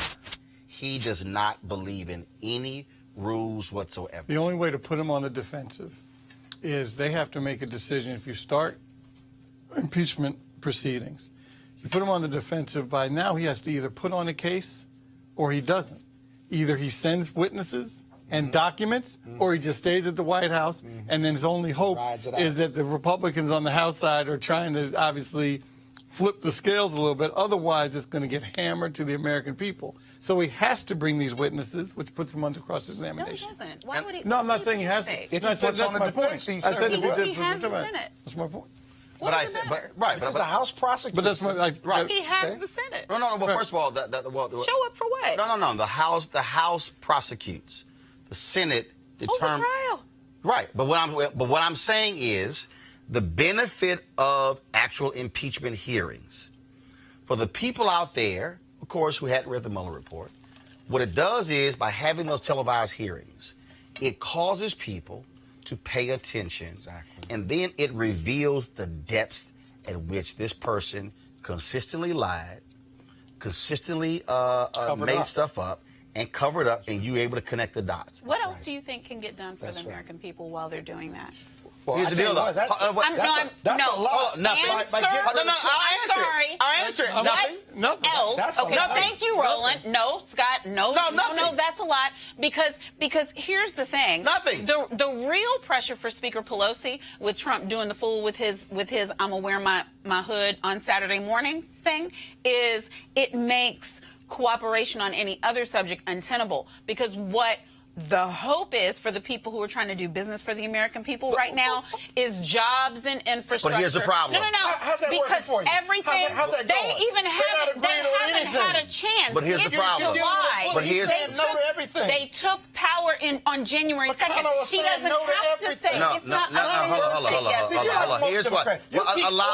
He does not believe in any rules whatsoever. The only way to put him on the defensive is they have to make a decision. If you start impeachment proceedings, you put him on the defensive. By now, he has to either put on a case or he doesn't. Either he sends witnesses and documents, or he just stays at the White House, and then his only hope is that the Republicans on the House side are trying to obviously flip the scales a little bit. Otherwise, it's going to get hammered to the American people. So he has to bring these witnesses, which puts him under cross-examination. No, he doesn't. Why would he? No, I'm not saying he has to. If he puts on the defense, I said if he has the Senate. That's my point. Because the House prosecutor. But that's my He has the Senate. No. Well, first of all, Show up for what? No. The House prosecutes. The Senate determines. trial. Right. But what I'm saying is the benefit of actual impeachment hearings for the people out there, of course, who hadn't read the Mueller report. What it does is, by having those televised hearings, it causes people to pay attention. Exactly. And then it reveals the depths at which this person consistently lied, consistently made stuff up, and covered up, and you able to connect the dots. What else do you think can get done for the American people while they're doing that? Well, here's the deal, though. That's a lot. Nothing. I'll answer it. Nothing else. That's okay, thank you, Roland. No, Scott. No, that's a lot. Because here's the thing. Nothing. The real pressure for Speaker Pelosi, with Trump doing the fool with his I'm gonna wear my hood on Saturday morning thing, is it makes cooperation on any other subject untenable. Because what the hope is for the people who are trying to do business for the American people right now is jobs and infrastructure. But here's the problem. No. How's that because working for you? everything How's that they going? even haven't had a chance. But here's the problem. But he's saying no to everything. They took power on January 2nd. He doesn't have to say it's not hold on. Here's why.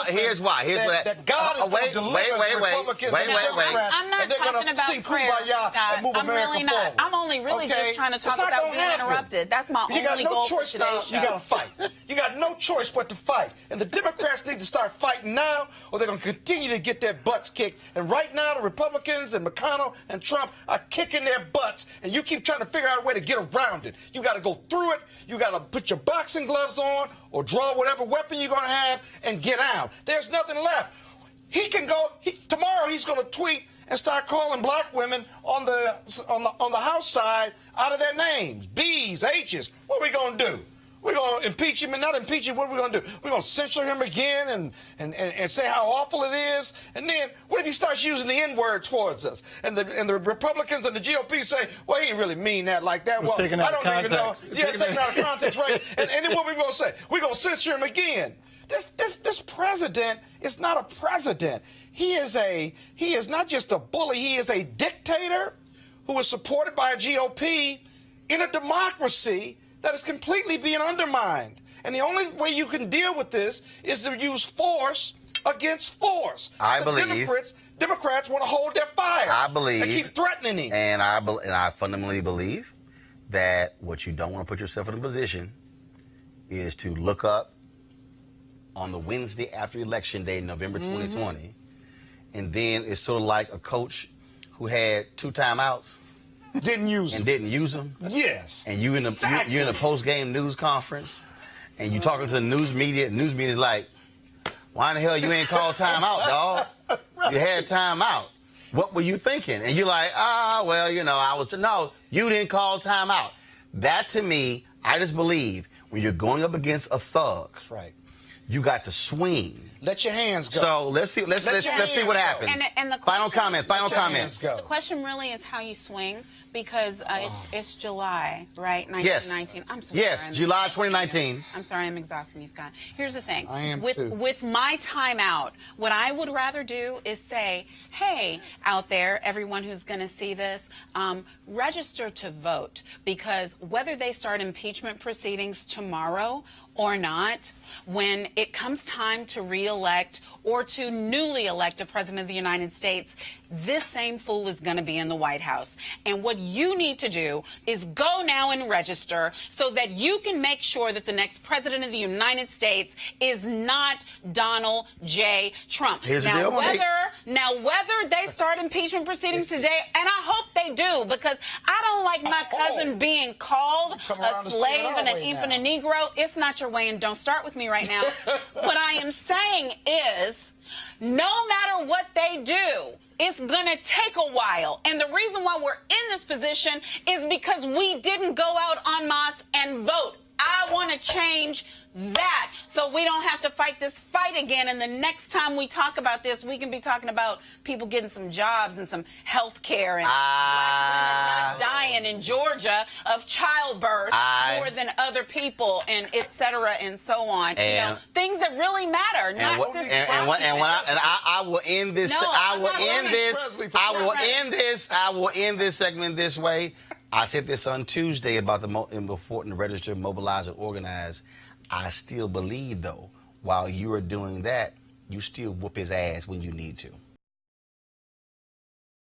Here's why. That God is going to deliver Republicans and Democrats, I'm not talking about prayer, Scott. I'm really not. I'm only really just trying to talk about being interrupted. That's my only goal for today's show. You got to fight. You got no choice but to fight. And the Democrats need to start fighting now, or they're going to continue to get their butts kicked. And right now, the Republicans and McConnell and Trump are kicking their butts, and you keep trying to figure out a way to get around it. You got to go through it. You got to put your boxing gloves on, or draw whatever weapon you're going to have, and get out. There's nothing left. He can go. Tomorrow, he's going to tweet and start calling black women on the House side out of their names, B's, H's. What are we going to do? We're going to impeach him and not impeach him. What are we going to do? We're going to censure him again and say how awful it is. And then what if he starts using the N-word towards us? And the Republicans and the GOP say, well, he didn't really mean that like that. Well, I don't even know. Yeah, taken out of context, right? And then what are we going to say? We're going to censor him again. This president is not a president. He is not just a bully. He is a dictator who is supported by a GOP in a democracy that is completely being undermined. And the only way you can deal with this is to use force against force. I the believe. Democrats Democrats want to hold their fire. I believe. They keep threatening him. And I fundamentally believe that what you don't want to put yourself in a position is to look up on the Wednesday after Election Day, November 2020, and then it's sort of like a coach who had 2 timeouts. Didn't use them. Yes. And you in a post-game news conference, and you talking to the news media. News media's like, why in the hell you ain't called timeout, dog? You had timeout. What were you thinking? And you're like, well, no, you didn't call timeout. That to me, I just believe when you're going up against a thug, that's right, you got to swing. Let your hands go. So let's see what happens. And the final comment. The question really is how you swing, because it's July, right? 1919. I'm sorry. Yes, July 2019. I'm sorry, I'm exhausting you, Scott. Here's the thing. I am with my timeout, what I would rather do is say, hey, out there, everyone who's going to see this, register to vote, because whether they start impeachment proceedings tomorrow or not, when it comes time to re-elect or to newly elect a president of the United States, this same fool is going to be in the White House. And what you need to do is go now and register so that you can make sure that the next president of the United States is not Donald J. Trump. Now, whether they start impeachment proceedings today, and I hope they do, because I don't like my cousin being called a slave and an imp and a Negro. It's not your way, and don't start with me right now. What I am saying is, no matter what they do, it's going to take a while. And the reason why we're in this position is because we didn't go out en masse and vote. I want to change that so we don't have to fight this fight again. And the next time we talk about this, we can be talking about people getting some jobs and some health care and black women not dying in Georgia of childbirth more than other people, and et cetera and so on. And things that really matter. I will end this. I will end this segment this way. I said this on Tuesday about the important to register, mobilize, and organize. I still believe, though, while you are doing that, you still whoop his ass when you need to.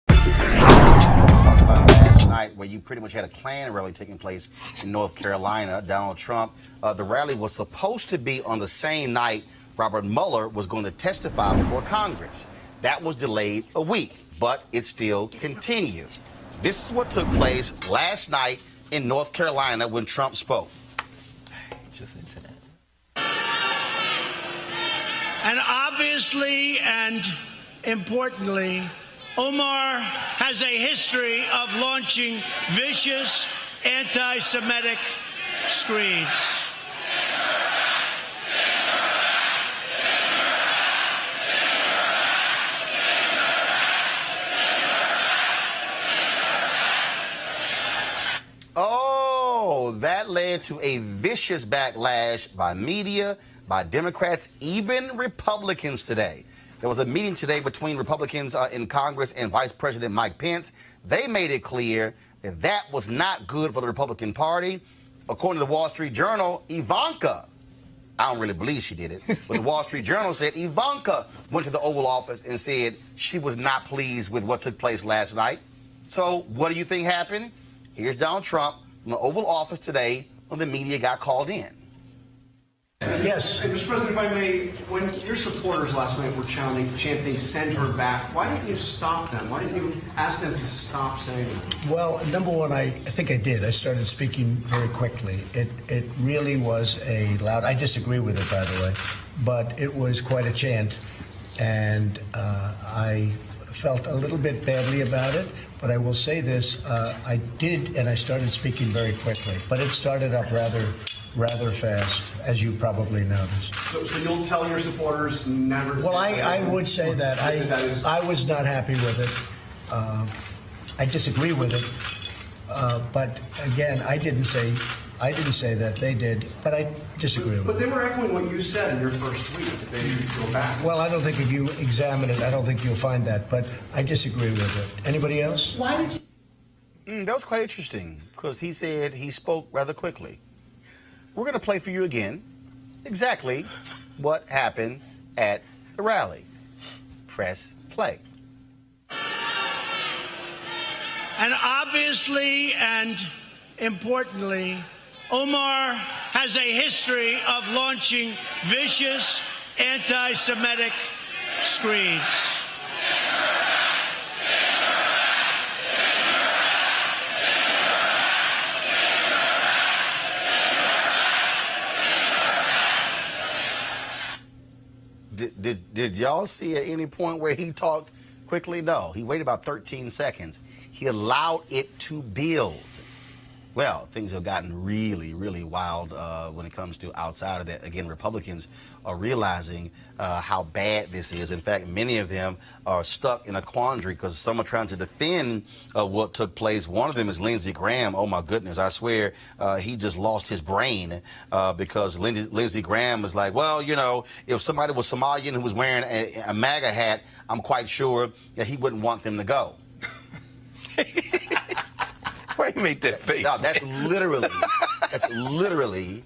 Let's talk about last night, where you pretty much had a Klan rally taking place in North Carolina. Donald Trump, the rally was supposed to be on the same night Robert Mueller was going to testify before Congress. That was delayed a week, but it still continued. This is what took place last night in North Carolina when Trump spoke. And obviously and importantly, Omar has a history of launching vicious anti-Semitic screeds. Oh, that led to a vicious backlash by media, by Democrats, even Republicans today. There was a meeting today between Republicans in Congress and Vice President Mike Pence. They made it clear that that was not good for the Republican Party. According to the Wall Street Journal, Ivanka, I don't really believe she did it, but the Wall Street Journal said Ivanka went to the Oval Office and said she was not pleased with what took place last night. So what do you think happened? Here's Donald Trump in the Oval Office today when the media got called in. Yes. Mr. President, if I may, when your supporters last night were chanting, send her back, why didn't you stop them? Why didn't you ask them to stop saying that? Well, number one, I think I did. I started speaking very quickly. It really was a loud, I disagree with it, by the way, but it was quite a chant, and I felt a little bit badly about it. But I will say this, I did, and I started speaking very quickly, but it started up rather fast, as you probably noticed. So you'll tell your supporters never to Well, say I would say that. I was not happy with it. I disagree with it. But again, I didn't say that. They did, but I disagree with it. But they were echoing what you said in your first tweet, that they should go back. Well, I don't think if you examine it, I don't think you'll find that, but I disagree with it. Anybody else? Why did you? That was quite interesting, because he said he spoke rather quickly. We're going to play for you again exactly what happened at the rally. Press play. And obviously and importantly, Omar has a history of launching vicious anti-Semitic screeds. Did y'all see at any point where he talked quickly? No. He waited about 13 seconds. He allowed it to build. Well, things have gotten really, really wild when it comes to outside of that. Again, Republicans are realizing how bad this is. In fact, many of them are stuck in a quandary because some are trying to defend what took place. One of them is Lindsey Graham. Oh, my goodness. I swear he just lost his brain because Lindsey Graham is like, well, you know, if somebody was Somalian who was wearing a MAGA hat, I'm quite sure that he wouldn't want them to go. Why you make that face? No, that's literally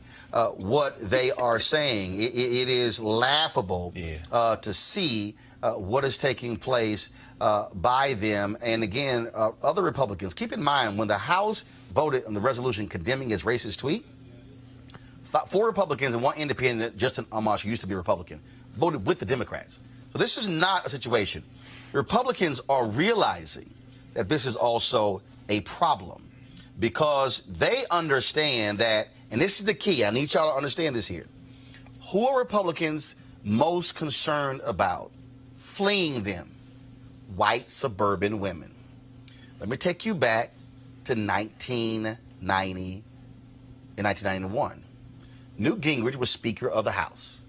what they are saying. It is laughable to see what is taking place by them. And again, other Republicans, keep in mind, when the House voted on the resolution condemning his racist tweet, 4 Republicans and 1 independent, Justin Amash, who used to be a Republican, voted with the Democrats. So this is not a situation. Republicans are realizing that this is also a problem because they understand that, and this is the key, I need y'all to understand this here. Who are Republicans most concerned about fleeing them? White suburban women. Let me take you back to 1990 and 1991. Newt Gingrich was Speaker of the House.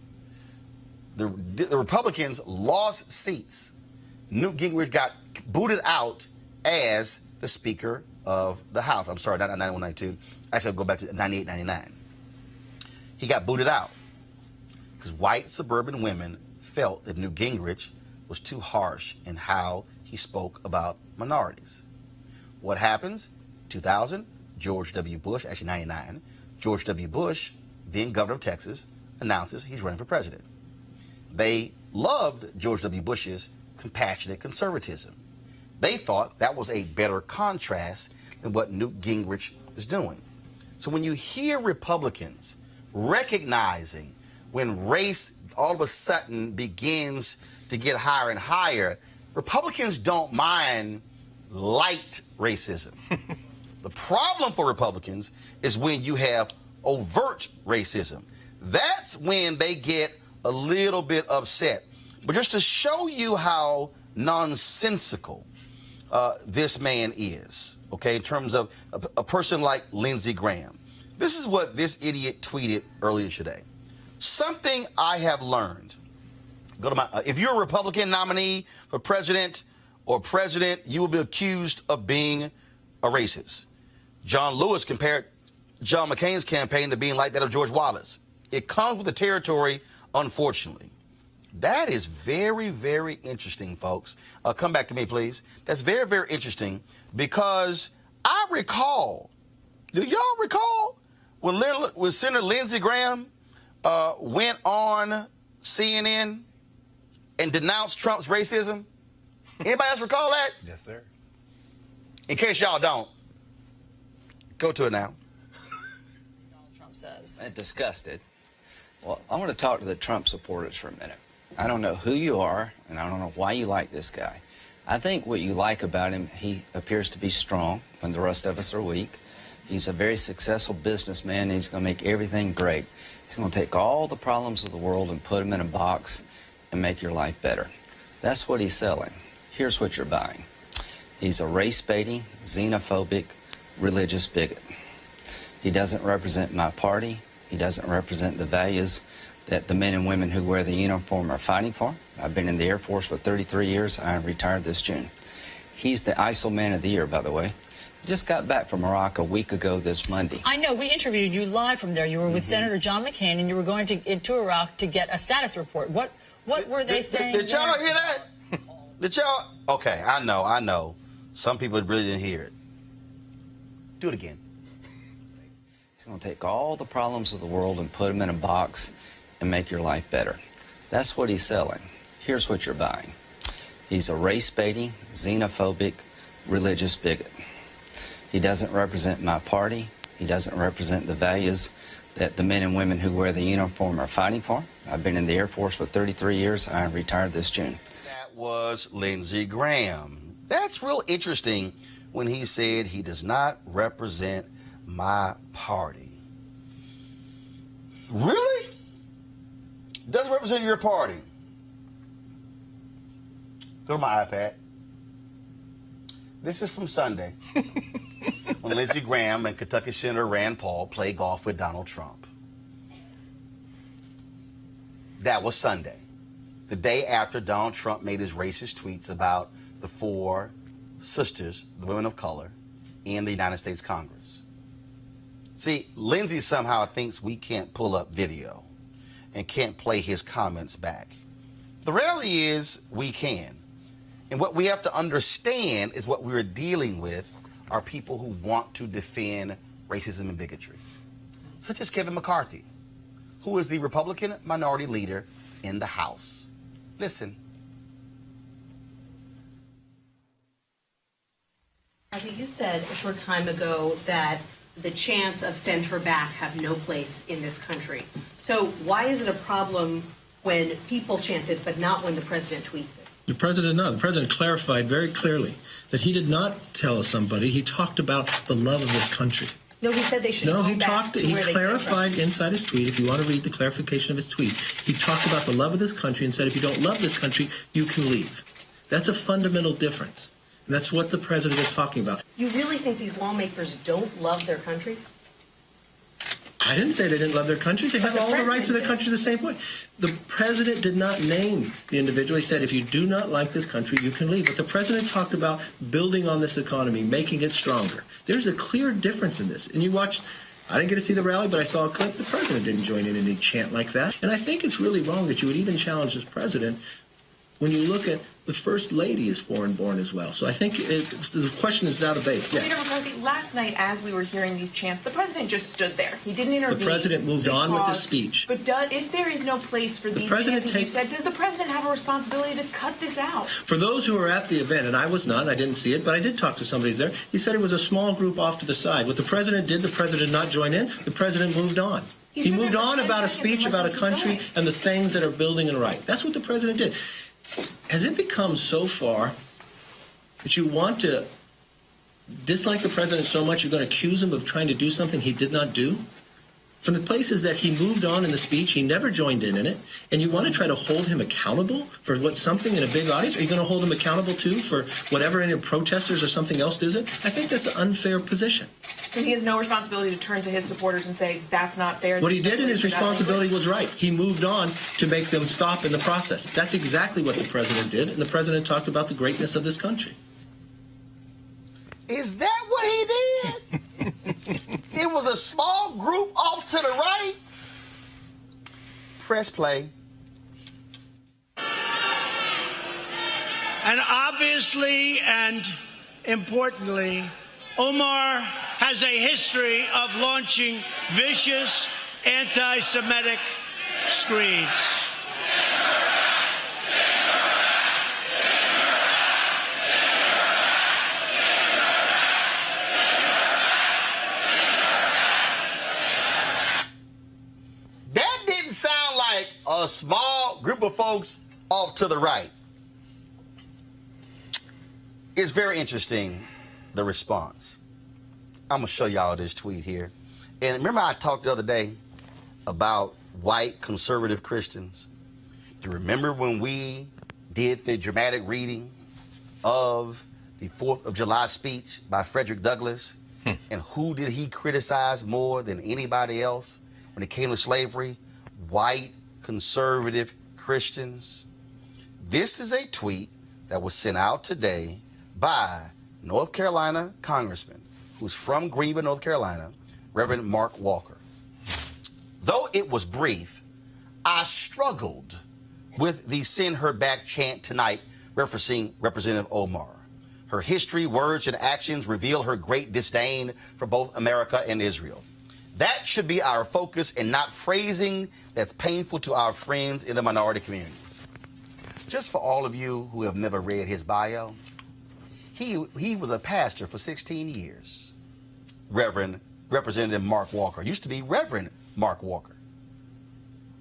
The Republicans lost seats. Newt Gingrich got booted out as the Speaker of the House. I'm sorry, not 91, 92. Actually, I'll go back to 98, 99. He got booted out because white suburban women felt that Newt Gingrich was too harsh in how he spoke about minorities. What happens? 2000, George W. Bush, actually 99, George W. Bush, then governor of Texas, announces he's running for president. They loved George W. Bush's compassionate conservatism. They thought that was a better contrast than what Newt Gingrich is doing. So when you hear Republicans recognizing when race all of a sudden begins to get higher and higher, Republicans don't mind light racism. The problem for Republicans is when you have overt racism. That's when they get a little bit upset. But just to show you how nonsensical this man is, okay, in terms of a person like Lindsey Graham. This is what this idiot tweeted earlier today. Something I have learned. Go to my, if you're a Republican nominee for president or president, you will be accused of being a racist. John Lewis compared John McCain's campaign to being like that of George Wallace. It comes with the territory, unfortunately. That is very, very interesting, folks. Come back to me, please. That's very, very interesting because I recall, do y'all recall when Senator Lindsey Graham went on CNN and denounced Trump's racism? Anybody else recall that? Yes, sir. In case y'all don't, go to it now. Donald Trump says. And disgusted. Well, I want to talk to the Trump supporters for a minute. I don't know who you are, and I don't know why you like this guy. I think what you like about him, he appears to be strong when the rest of us are weak. He's a very successful businessman, and he's going to make everything great. He's going to take all the problems of the world and put them in a box and make your life better. That's what he's selling. Here's what you're buying. He's a race-baiting, xenophobic, religious bigot. He doesn't represent my party. He doesn't represent the values that the men and women who wear the uniform are fighting for. I've been in the Air Force for 33 years. I retired this June. He's the ISIL Man of the Year, by the way. He just got back from Iraq a week ago this Monday. I know. We interviewed you live from there. You were with Senator John McCain, and you were going into Iraq to get a status report. What were they saying? Did y'all hear that? Did y'all? Okay, I know. Some people really didn't hear it. Do it again. He's going to take all the problems of the world and put them in a box and make your life better. That's what he's selling. Here's what you're buying. He's a race-baiting, xenophobic, religious bigot. He doesn't represent my party. He doesn't represent the values that the men and women who wear the uniform are fighting for. I've been in the Air Force for 33 years. I retired this June. That was Lindsey Graham. That's real interesting when he said he does not represent my party. Really? Doesn't represent your party. Go to my iPad. This is from Sunday when Lindsey Graham and Kentucky Senator Rand Paul play golf with Donald Trump. That was Sunday, the day after Donald Trump made his racist tweets about the 4 sisters, the women of color, in the United States Congress. See, Lindsey somehow thinks we can't pull up video and can't play his comments back. The reality is we can. And what we have to understand is what we're dealing with are people who want to defend racism and bigotry, such as Kevin McCarthy, who is the Republican minority leader in the House. Listen. You said a short time ago that the chants of send her back have no place in this country. So why is it a problem when people chant it, but not when the president tweets it? The president clarified very clearly that he did not tell somebody. He talked about the love of this country. No, he said they should go back to where they came from. He clarified inside his tweet, if you want to read the clarification of his tweet, he talked about the love of this country and said, if you don't love this country, you can leave. That's a fundamental difference. And that's what the president is talking about. You really think these lawmakers don't love their country? I didn't say they didn't love their country. They have all the rights of their country the same way. The president did not name the individual. He said, if you do not like this country, you can leave. But the president talked about building on this economy, making it stronger. There's a clear difference in this. And you watch, I didn't get to see the rally, but I saw a clip. The president didn't join in any chant like that. And I think it's really wrong that you would even challenge this president when you look at the First Lady is foreign-born as well. So I think the question is out of base. Yes. Senator McCarthy, last night as we were hearing these chants, the president just stood there. He didn't intervene. The president moved on with his speech. But if there is no place for these chants, as you said, does the president have a responsibility to cut this out? For those who were at the event, and I was not, I didn't see it, but I did talk to somebody there, he said it was a small group off to the side. What the president did, the president did not join in. The president moved on. He moved on about a speech about a country and the things that are building and right. That's what the president did. Has it become so far that you want to dislike the president so much you're going to accuse him of trying to do something he did not do? From the places that he moved on in the speech, he never joined in it, and you want to try to hold him accountable for what something in a big audience? Are you going to hold him accountable, too, for whatever any protesters or something else does it? I think that's an unfair position. So he has no responsibility to turn to his supporters and say, that's not fair. What he did in his responsibility was right. He moved on to make them stop in the process. That's exactly what the president did, and the president talked about the greatness of this country. Is that what he did? It was a small group off to the right. Press play. And obviously and importantly, Omar has a history of launching vicious anti-Semitic screeds. Sound like a small group of folks off to the right. It's very interesting, the response. I'm going to show y'all this tweet here. And remember I talked the other day about white conservative Christians? Do you remember when we did the dramatic reading of the 4th of July speech by Frederick Douglass? And who did he criticize more than anybody else when it came to slavery? White conservative Christians. This is a tweet that was sent out today by North Carolina Congressman who's from Greenville, North Carolina, Reverend Mark Walker. Though it was brief, I struggled with the send her back chant tonight referencing Representative Omar. Her history, words, and actions reveal her great disdain for both America and Israel. That should be our focus and not phrasing that's painful to our friends in the minority communities. Just for all of you who have never read his bio, he was a pastor for 16 years. Representative Mark Walker. It used to be Reverend Mark Walker.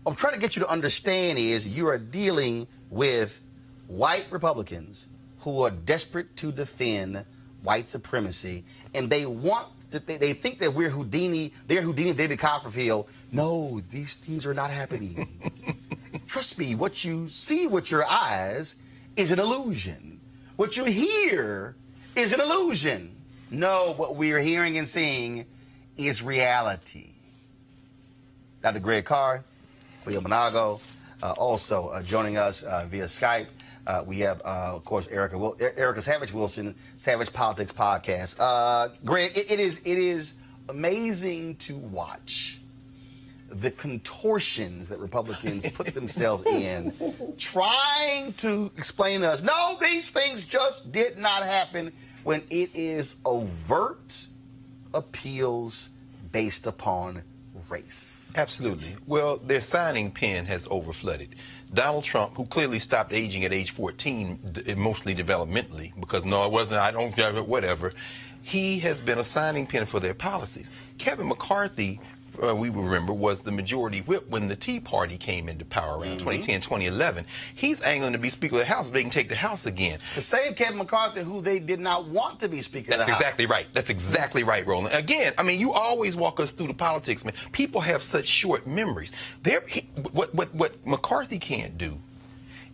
What I'm trying to get you to understand is you are dealing with white Republicans who are desperate to defend white supremacy, and they want that they think that we're Houdini, they're Houdini, David Copperfield. No, these things are not happening. Trust me, what you see with your eyes is an illusion. What you hear is an illusion. No, what we are hearing and seeing is reality. Dr. Greg Carr, Cleo Monago, also joining us via Skype. We have, of course, Erica Savage Wilson, Savage Politics Podcast. Greg, it is amazing to watch the contortions that Republicans put themselves in, trying to explain to us, no, these things just did not happen, when it is overt appeals based upon race. Absolutely. Well, their signing pen has overflooded. Donald Trump, who clearly stopped aging at age 14, mostly developmentally, because no, it wasn't, I don't have it, whatever. He has been a signing pen for their policies. Kevin McCarthy, we remember, was the majority whip when the Tea Party came into power around 2010, 2011. He's angling to be Speaker of the House so they can take the House again. The same Kevin McCarthy who they did not want to be Speaker of the House. That's exactly right. That's exactly right, Roland. Again, I mean, you always walk us through the politics, man. People have such short memories. What McCarthy can't do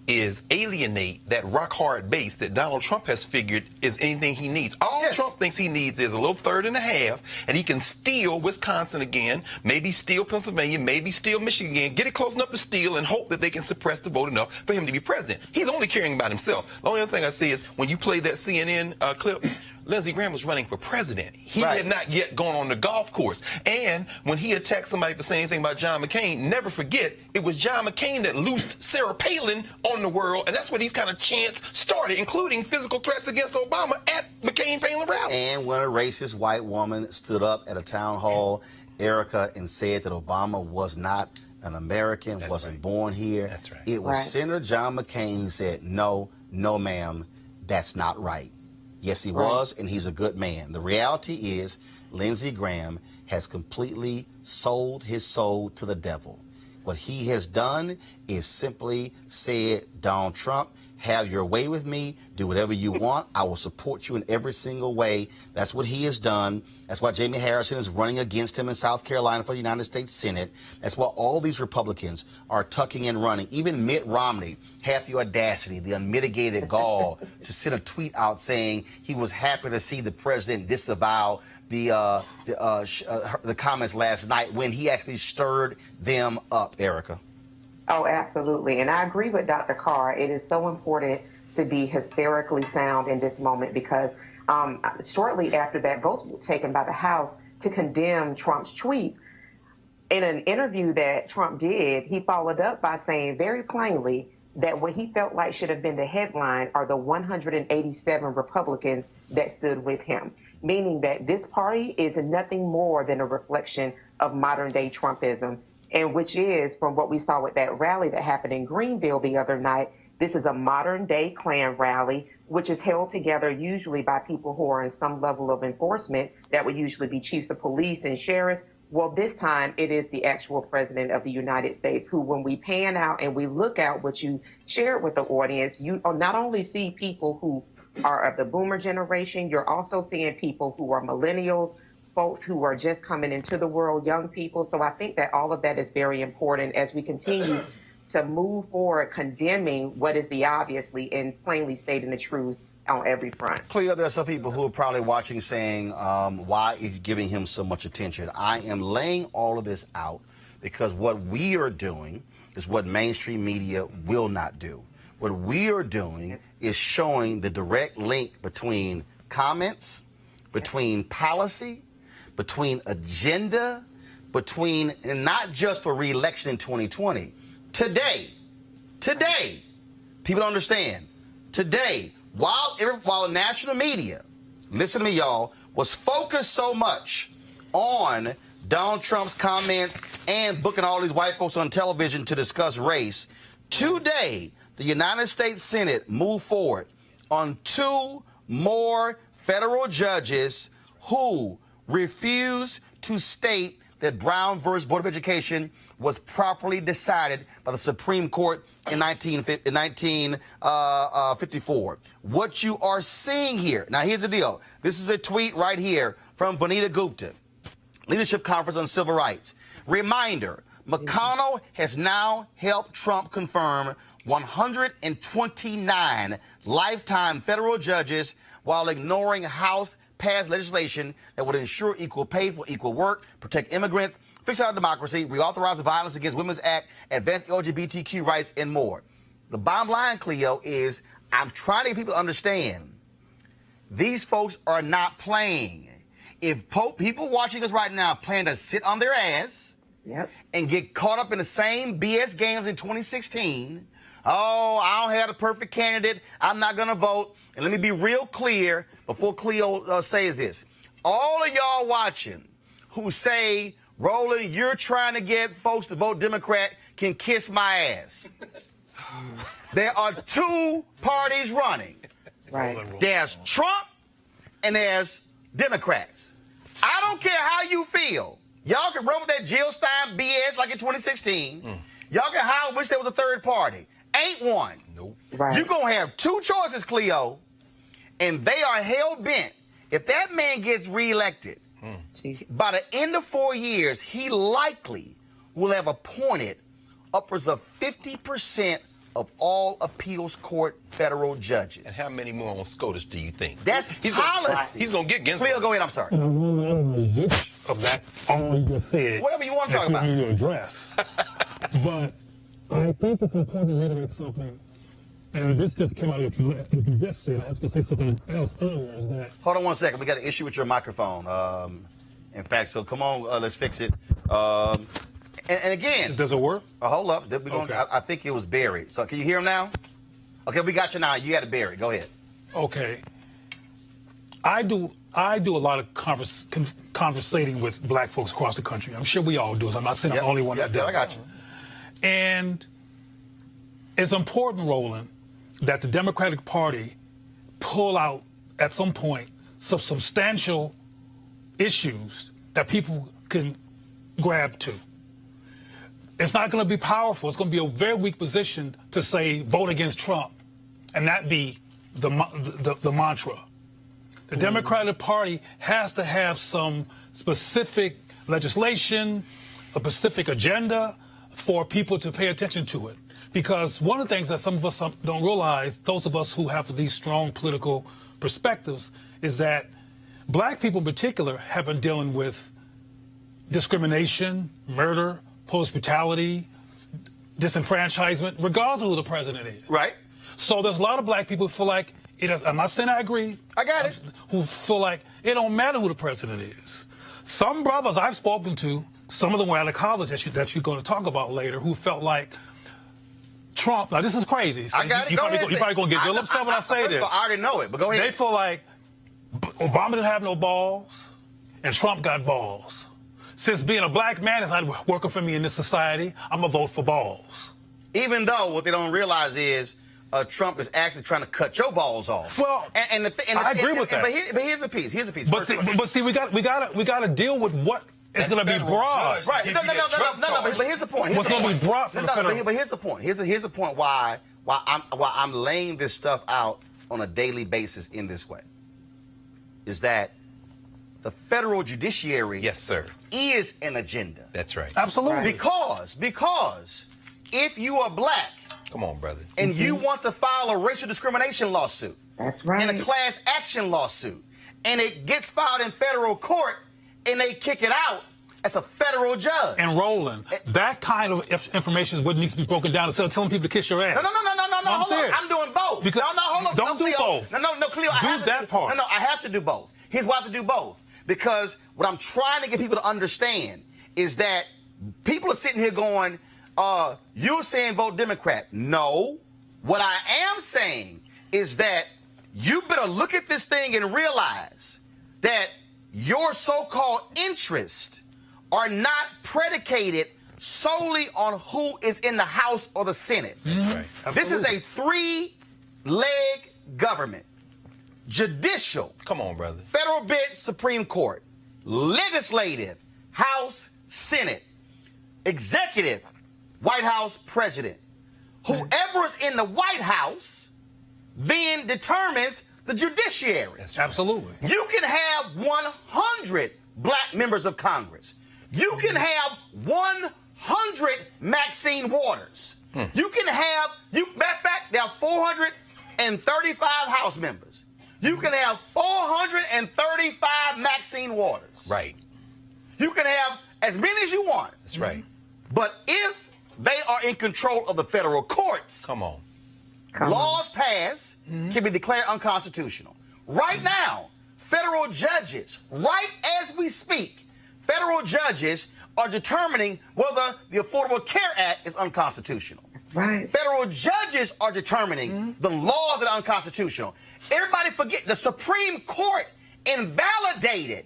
is alienate that rock-hard base that Donald Trump has figured is anything he needs. All Trump thinks he needs is a little third and a half, and he can steal Wisconsin again, maybe steal Pennsylvania, maybe steal Michigan again, get it close enough to steal, and hope that they can suppress the vote enough for him to be president. He's only caring about himself. The only other thing I see is when you play that CNN clip, Lindsey Graham was running for president. He had not yet gone on the golf course. And when he attacked somebody for saying anything about John McCain, never forget, it was John McCain that loosed Sarah Palin on the world, and that's where these kind of chants started, including physical threats against Obama at McCain-Palin rally. And when a racist white woman stood up at a town hall, Erica, and said that Obama was not an American, wasn't born here. That's right. It was Senator John McCain who said, no, no, ma'am, that's not right. Yes, he was, and he's a good man. The reality is Lindsey Graham has completely sold his soul to the devil. What he has done is simply said, Donald Trump, have your way with me. Do whatever you want. I will support you in every single way. That's what he has done. That's why Jamie Harrison is running against him in South Carolina for the United States Senate. That's why all these Republicans are tucking and running. Even Mitt Romney had the audacity, the unmitigated gall to send a tweet out saying he was happy to see the president disavow the comments last night when he actually stirred them up, Erica. Oh, absolutely. And I agree with Dr. Carr. It is so important to be hysterically sound in this moment because shortly after that, votes were taken by the House to condemn Trump's tweets. In an interview that Trump did, he followed up by saying very plainly that what he felt like should have been the headline are the 187 Republicans that stood with him, meaning that this party is nothing more than a reflection of modern-day Trumpism. And which is, from what we saw with that rally that happened in Greenville the other night, this is a modern-day Klan rally, which is held together usually by people who are in some level of enforcement. That would usually be chiefs of police and sheriffs. Well, this time it is the actual president of the United States who, when we pan out and we look at what you shared with the audience, you not only see people who are of the boomer generation, you're also seeing people who are millennials, folks who are just coming into the world, young people. So I think that all of that is very important as we continue to move forward, condemning what is the obviously and plainly stating the truth on every front. Cleo, there are some people who are probably watching saying, why are you giving him so much attention? I am laying all of this out because what we are doing is what mainstream media will not do. What we are doing is showing the direct link between comments, between policy, between agenda, between, and not just for re-election in 2020. Today, people don't understand. Today, while the national media, listen to me, y'all, was focused so much on Donald Trump's comments and booking all these white folks on television to discuss race, today, the United States Senate moved forward on 2 more federal judges who refused to state that Brown versus Board of Education was properly decided by the Supreme Court in 1954. What you are seeing here, now here's the deal. This is a tweet right here from Vanita Gupta, Leadership Conference on Civil Rights. Reminder, McConnell has now helped Trump confirm 129 lifetime federal judges while ignoring House-passed legislation that would ensure equal pay for equal work, protect immigrants, fix our democracy, reauthorize the Violence Against Women's Act, advance LGBTQ rights, and more. The bottom line, Cleo, is I'm trying to get people to understand these folks are not playing. If people watching us right now plan to sit on their ass and get caught up in the same BS games in 2016, oh, I don't have the perfect candidate, I'm not going to vote. And let me be real clear before Cleo says this. All of y'all watching who say, Roland, you're trying to get folks to vote Democrat can kiss my ass. There are two parties running. Right. There's Trump and there's Democrats. I don't care how you feel. Y'all can run with that Jill Stein BS like in 2016. Y'all can howl, wish there was a third party. Ain't one. Nope. Right. You're going to have two choices, Cleo, and they are hell-bent. If that man gets reelected, by the end of 4 years, he likely will have appointed upwards of 50% of all appeals court federal judges. And how many more on SCOTUS do you think? That's policy. He's going to get Ginsburg. Cleo, go ahead. I'm sorry. I don't know which of that all you just said. Whatever you want to talk about. You address. But I think it's important to reiterate something, and this just came out of what you just said. I have to say something else earlier. Is that? Hold on one second. We got an issue with your microphone. In fact, so come on, let's fix it. And again, does it work? Hold up. I think it was buried. So can you hear him now? Okay, we got you now. You had it buried. Go ahead. Okay. I do a lot of conversating with black folks across the country. I'm sure we all do. I'm not saying I'm the only one that does. I got you. And it's important, Roland, that the Democratic Party pull out at some point some substantial issues that people can grab to. It's not going to be powerful. It's going to be a very weak position to say vote against Trump, and that be the mantra. The Democratic Party has to have some specific legislation, a specific agenda for people to pay attention to it. Because one of the things that some of us don't realize, those of us who have these strong political perspectives, is that black people in particular have been dealing with discrimination, murder, police brutality, disenfranchisement, regardless of who the president is. Right. So there's a lot of black people who feel like, I'm not saying I agree. I got it. Who feel like it don't matter who the president is. Some brothers I've spoken to, some of them were out of college that you're going to talk about later, who felt like Trump, now this is crazy. So I got it. You're probably going to get real upset when I say this. I already know it, but go ahead. They feel like Obama didn't have no balls, and Trump got balls. Since being a black man is not working for me in this society, I'm going to vote for balls. Even though what they don't realize is Trump is actually trying to cut your balls off. Well, I agree with that. But here's the piece. Here's the piece. But see, we got to deal with what is going to be broad. Right. No. But here's the point. What's going to be broad from the federal? But here's the point. Here's the point why I'm laying this stuff out on a daily basis in this way. Is that the federal judiciary? Yes, sir. Is an agenda. That's right. Absolutely. Because if you are black, come on, brother, and you want to file a racial discrimination lawsuit, that's right, and a class action lawsuit, and it gets filed in federal court, and they kick it out, as a federal judge. And Roland, that kind of information wouldn't need to be broken down instead of telling people to kiss your ass. No. Hold on. I'm doing both. Because hold on. Don't do both. No, Cleo. Do that part. No, I have to do both. Here's why I have to do both. Because what I'm trying to get people to understand is that people are sitting here going, you're saying vote Democrat. No. What I am saying is that you better look at this thing and realize that your so-called interests are not predicated solely on who is in the House or the Senate. That's right. This is a three-leg government. Judicial. Come on, brother. Federal bench, Supreme Court. legislative, House, Senate, executive, White House, President. Whoever is in the White House then determines the judiciary. Absolutely. You can have 100 black members of Congress. You can have 100 Maxine Waters. You can have, matter of fact, there are 435 House members. You can have 435 Maxine Waters. Right. You can have as many as you want. That's right. But if they are in control of the federal courts, laws passed can be declared unconstitutional. Right now, federal judges, right as we speak, federal judges are determining whether the Affordable Care Act is unconstitutional. That's right. Federal judges are determining the laws that are unconstitutional. Everybody forget the Supreme Court invalidated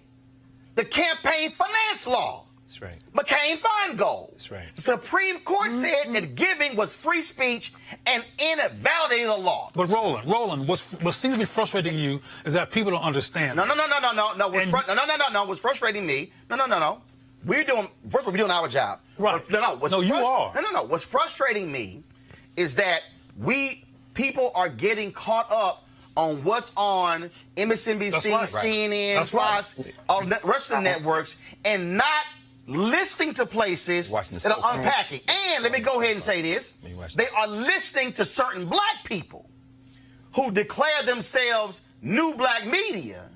the campaign finance law. That's right. McCain-Feingold. That's right. The Supreme Court said that giving was free speech and invalidated the law. But Roland, what seems to be frustrating you is that people don't understand. No. What's frustrating me? No. We're doing our job. Right. You are. No. What's frustrating me is that people are getting caught up on what's on MSNBC, CNN, Fox, all the rest of the networks, and not listening to places that are unpacking. And let me go ahead and say this. They are listening to certain black people who declare themselves new black media,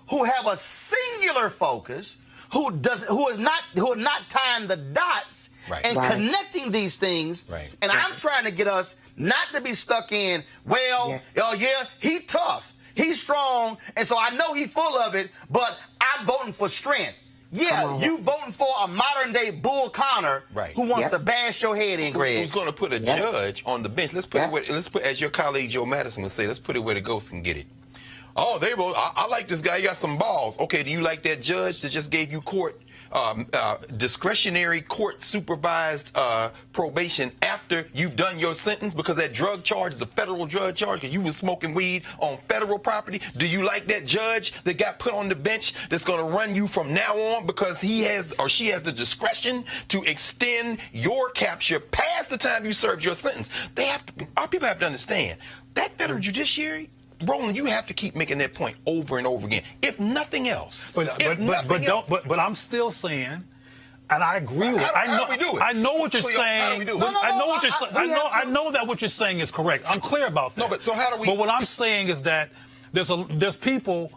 who have a singular focus, who are not tying the dots and connecting these things. And I'm trying to get us not to be stuck in, he tough, he's strong, and so I know he's full of it, but I'm voting for strength. Yeah, you voting for a modern-day Bull Connor who wants to bash your head in, Greg. Who's going to put a judge on the bench? Let's put as your colleague Joe Madison would say, let's put it where the ghosts can get it. Oh, I like this guy. He got some balls. Okay, do you like that judge that just gave you discretionary court supervised probation after you've done your sentence because that drug charge is a federal drug charge because you was smoking weed on federal property? Do you like that judge that got put on the bench that's going to run you from now on because he has or she has the discretion to extend your capture past the time you served your sentence? Our people have to understand that federal judiciary. Roland, you have to keep making that point over and over again, if nothing else. But I'm still saying, and I agree with it. I know what you're saying. I know that what you're saying is correct. I'm clear about that. No, but so how do we? But what I'm saying is that there's people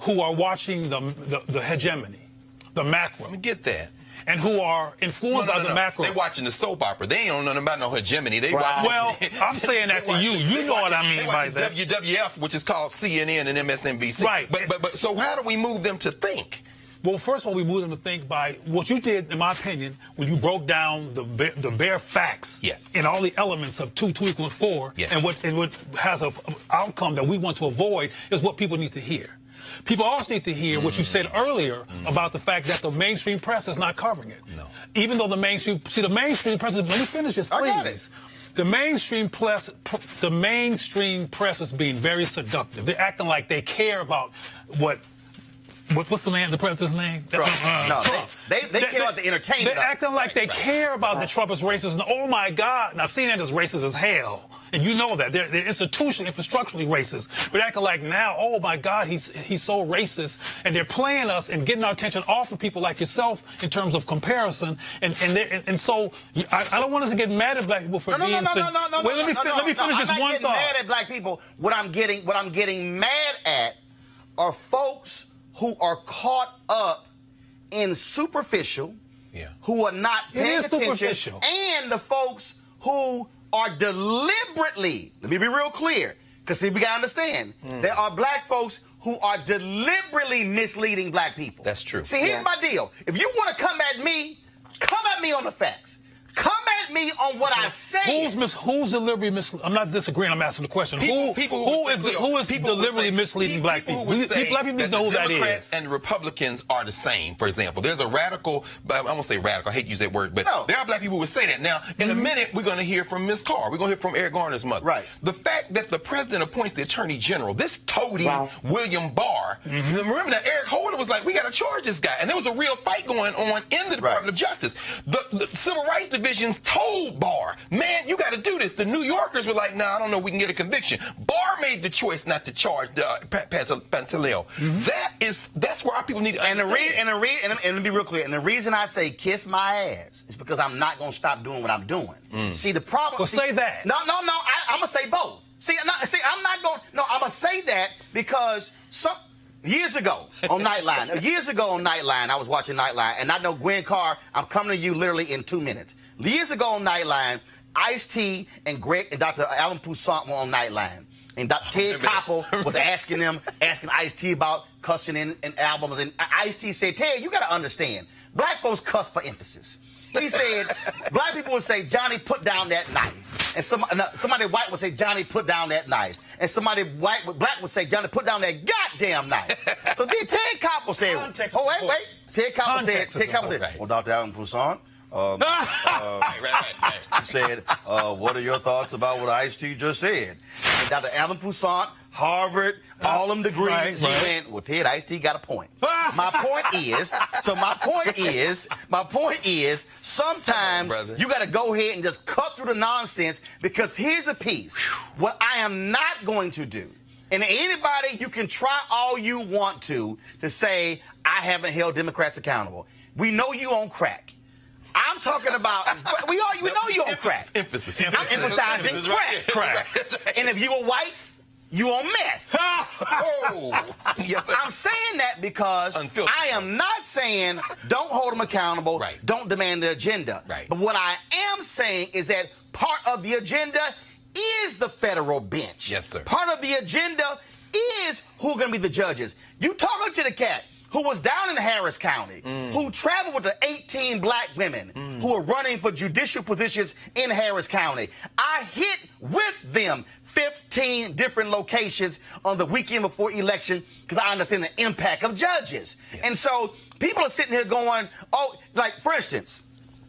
who are watching the hegemony, the macro. Let me get that. And who are influenced by the macro. They're watching the soap opera. They ain't know nothing about no hegemony. Well, I'm saying that to you. You know what I mean by that. WWF, which is called CNN and MSNBC. Right. But so how do we move them to think? Well, first of all, we move them to think by what you did, in my opinion, when you broke down the bare facts and all the elements of 2 = 4, and what has an outcome that we want to avoid is what people need to hear. People also need to hear what you said earlier about the fact that the mainstream press is not covering it. No. Even though the mainstream press, let me finish this, please. I got it. The mainstream press is being very seductive. They're acting like they care about what's the president's name? Trump. They care about the entertainment. They're acting like they care about that Trump is racist. And, oh, my God. Now, CNN is racist as hell. And you know that. They're infrastructurally racist. But acting like now, oh, my God, he's so racist. And they're playing us and getting our attention off of people like yourself in terms of comparison. And so I don't want us to get mad at black people for being... Wait, let me finish this one thought. I'm not getting mad at black people. What I'm getting mad at are folks who are caught up in superficial, who are not paying attention, and the folks who are deliberately, let me be real clear, because see, we got to understand, there are black folks who are deliberately misleading black people. That's true. See, here's my deal. If you want to come at me on the facts. Come credit me on what I say. Who's deliberately misleading? I'm not disagreeing. I'm asking the question. Who is deliberately misleading black people? Black people know who that Democrats is. and Republicans are the same. For example, there's a radical. I won't say radical. I hate to use that word, but there are black people who would say that. Now, in a minute, we're going to hear from Ms. Carr. We're going to hear from Eric Garner's mother. Right. The fact that the president appoints the attorney general, this toady William Barr. Remember that Eric Holder was like, we got to charge this guy, and there was a real fight going on in the Department of Justice. The Civil Rights Divisions told Barr, man, you got to do this. The New Yorkers were like, nah, I don't know, we can get a conviction. Barr made the choice not to charge Pantaleo. That's where our people need to understand. And to be real clear, and the reason I say kiss my ass is because I'm not going to stop doing what I'm doing. See, the problem... Well, say that. No, I'm going to say both. I'm not going... No, I'm going to say that because years ago on Nightline, I was watching Nightline, and I know Gwen Carr, I'm coming to you literally in 2 minutes. Years ago on Nightline, Ice-T and Dr. Alan Poussaint were on Nightline. And Dr. Ted Koppel was asking Ice-T about cussing in albums. And Ice-T said, Ted, you got to understand, black folks cuss for emphasis. He said, black people would say, Johnny, put down that knife. And somebody white would say, Johnny, put down that knife. And somebody black would say, Johnny, put down that goddamn knife. So then Ted Koppel said, wait. Ted Koppel said, well, Dr. Alan Poussaint, he said, what are your thoughts about what Ice-T just said? And Dr. Alan Poussaint, Harvard, all them degrees, he went, well, Ted, Ice-T got a point. My point is, sometimes you got to go ahead and just cut through the nonsense, because here's a piece. What I am not going to do, and anybody, you can try all you want to say, I haven't held Democrats accountable. We know you on crack. I'm talking about, we know you on crack. Emphasis. I'm emphasizing crack. And if you were white, you on meth. Yes, I'm saying that because I am not saying don't hold them accountable, don't demand the agenda. But what I am saying is that part of the agenda is the federal bench. Yes, sir. Part of the agenda is who are going to be the judges. You talking to the cat who was down in Harris County, who traveled with the 18 black women who are running for judicial positions in Harris County. I hit with them 15 different locations on the weekend before election because I understand the impact of judges. Yes. And so people are sitting here going, oh, like, for instance,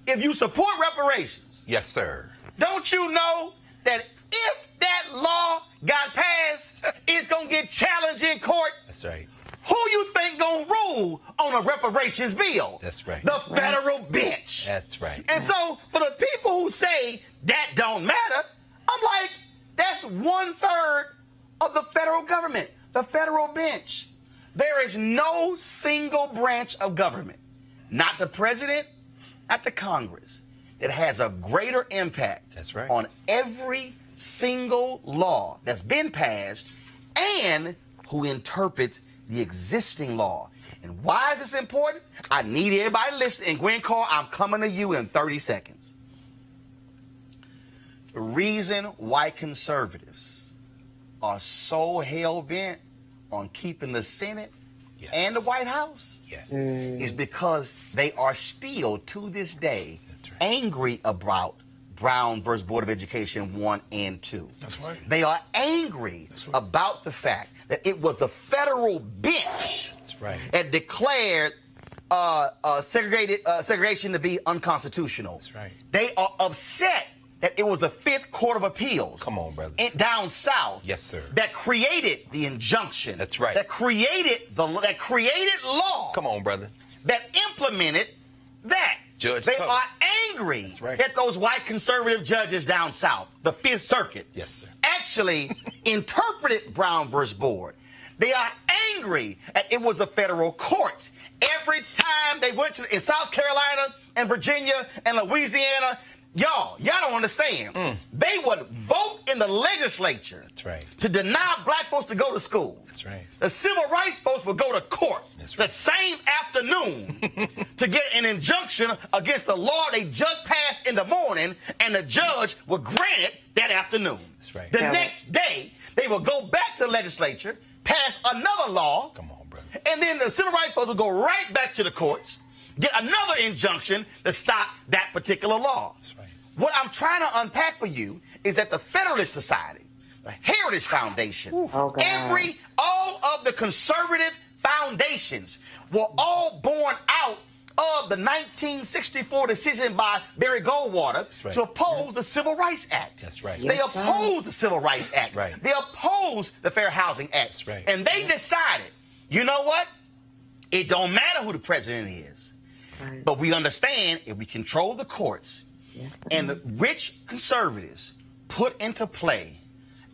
if you support reparations. Yes, sir. Don't you know that if that law got passed, it's going to get challenged in court? That's right. Who you think gonna rule on a reparations bill? That's right. The federal bench. That's right. And so for the people who say that don't matter, I'm like, that's 1/3 of the federal government, the federal bench. There is no single branch of government, not the president, not the Congress, that has a greater impact on every single law that's been passed and who interprets the existing law. And why is this important? I need everybody listening. And Gwen Carr, I'm coming to you in 30 seconds. The reason why conservatives are so hell-bent on keeping the Senate and the White House is because they are still, to this day, angry about Brown versus Board of Education 1 and 2. That's right. They are angry about the fact that it was the federal bench that declared segregation to be unconstitutional. That's right. They are upset that it was the Fifth Court of Appeals. Come on, brother. Down south. Yes, sir. That created the injunction. That's right. That created law. Come on, brother. That implemented that. They are angry that those white conservative judges down south, the Fifth Circuit, actually interpreted Brown versus Board. They are angry that it was the federal courts. Every time they went in South Carolina and Virginia and Louisiana, y'all don't understand. They would vote in the legislature to deny black folks to go to school. That's right. The civil rights folks would go to court the same afternoon to get an injunction against the law they just passed in the morning, and the judge would grant it that afternoon. That's right. The next day, they would go back to the legislature, pass another law. Come on, brother. And then the civil rights folks would go right back to the courts, get another injunction to stop that particular law. That's right. what I'm trying to unpack for you is that the Federalist Society, the Heritage Foundation, all of the conservative foundations were all born out of the 1964 decision by Barry Goldwater to oppose the Civil Rights Act. That's right. They opposed the Civil Rights Act. That's right. They opposed the Fair Housing Act. That's right. And they decided, you know what? It don't matter who the president is. But we understand if we control the courts and the rich conservatives put into play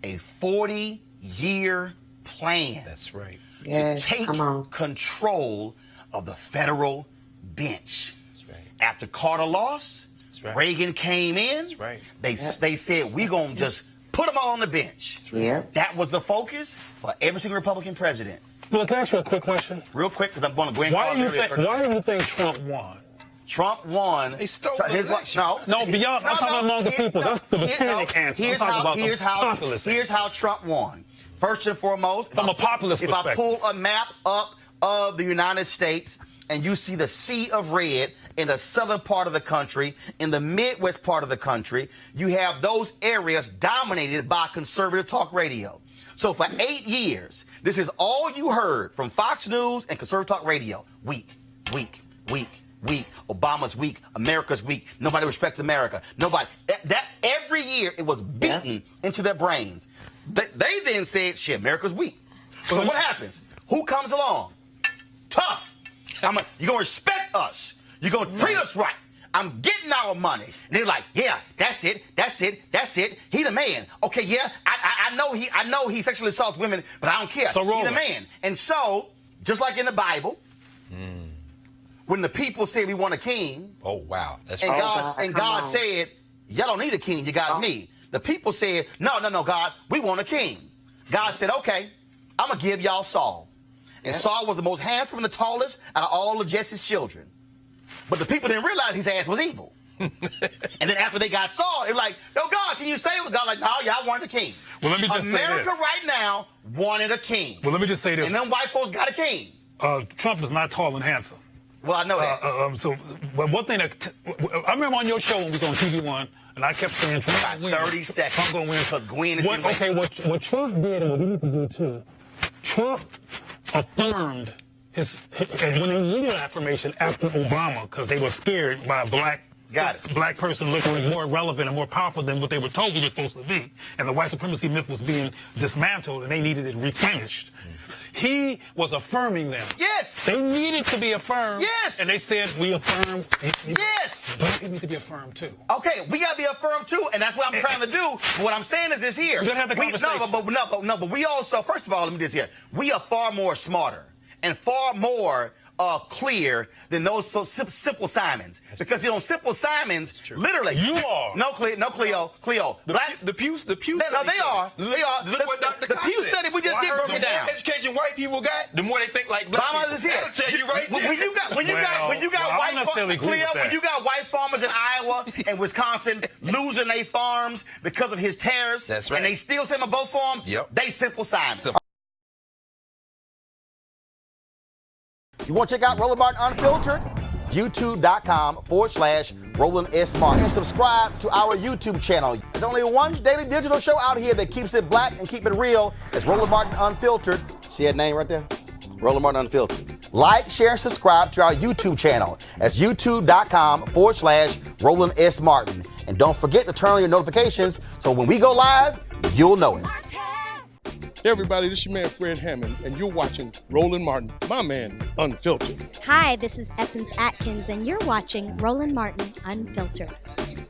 a 40-year plan. That's right. To take control of the federal bench. That's right. After Carter lost, Reagan came in. That's right. They said, we're going to just put them all on the bench. That was the focus for every single Republican president. Well, can I ask you a quick question? Real quick, because I'm going to go in. Why do you think Trump won? Trump won. He stole the election. No, beyond. I'm talking among the people. That's the mechanic answer. Here's how Trump won. First and foremost, from a populist perspective. If I pull a map up of the United States and you see the sea of red in the southern part of the country, in the Midwest part of the country, you have those areas dominated by conservative talk radio. So for 8 years, this is all you heard from Fox News and conservative talk radio. Weak, weak, weak, weak. Obama's weak. America's weak. Nobody respects America. Nobody. That every year it was beaten into their brains. They then said, shit, America's weak. So what happens? Who comes along? Tough. You're going to respect us. You're going to treat us right. I'm getting our money. And they're like, yeah, that's it. He the man. Okay, yeah, I know he sexually assaults women, but I don't care. So he the man. And so, just like in the Bible, when the people said we want a king. Oh, wow. That's right. And God said, y'all don't need a king. You got me. The people said, no, God, we want a king. God said, okay, I'm going to give y'all Saul. And Saul was the most handsome and the tallest out of all of Jesse's children. But the people didn't realize his ass was evil. And then after they got Saul, they were like, no, God, can you save him? God like, no, y'all wanted a king. Well, let me just America say this. right now wanted a king. Well, let me just say this. And then white folks got a king. Trump is not tall and handsome. Well, I know that. But one thing I remember on your show when we was on TV One, and I kept saying Trump going to win. 30 seconds. Trump going to win. Because Gwen is going to win. Okay, what Trump did and what we need to do too, Trump affirmed and when they needed affirmation after Obama, because they were scared by a black person looking more relevant and more powerful than what they were told we were supposed to be. And the white supremacy myth was being dismantled and they needed it replenished. He was affirming them. Yes. They needed to be affirmed. Yes. And they said, we affirm. Yes. Black people need to be affirmed too. Okay, we got to be affirmed too, and that's what I'm trying to do. But what I'm saying is this here. We're going to have the conversation. But we also, first of all, let me just here. We are far more smarter and far more clear than those Simple Simons. Because, Simple Simons, literally. You are. No, Cleo. The Pew. No, they are. Look what Dr. The Pew study, we just did broke it down. The more education white people got, the more they think like black people. Is here. That'll tell you right there. When you got white farmers in Iowa and Wisconsin losing their farms because of his tariffs, that's right. And they still send them a vote for him, they Simple Simons. You want to check out Roland Martin Unfiltered? YouTube.com/Roland S. Martin. And subscribe to our YouTube channel. There's only one daily digital show out here that keeps it black and keep it real. It's Roland Martin Unfiltered. See that name right there? Roland Martin Unfiltered. Like, share, and subscribe to our YouTube channel. That's YouTube.com/Roland S. Martin. And don't forget to turn on your notifications so when we go live, you'll know it. Hey everybody, this is your man Fred Hammond, and you're watching Roland Martin, my man, Unfiltered. Hi, this is Essence Atkins, and you're watching Roland Martin Unfiltered.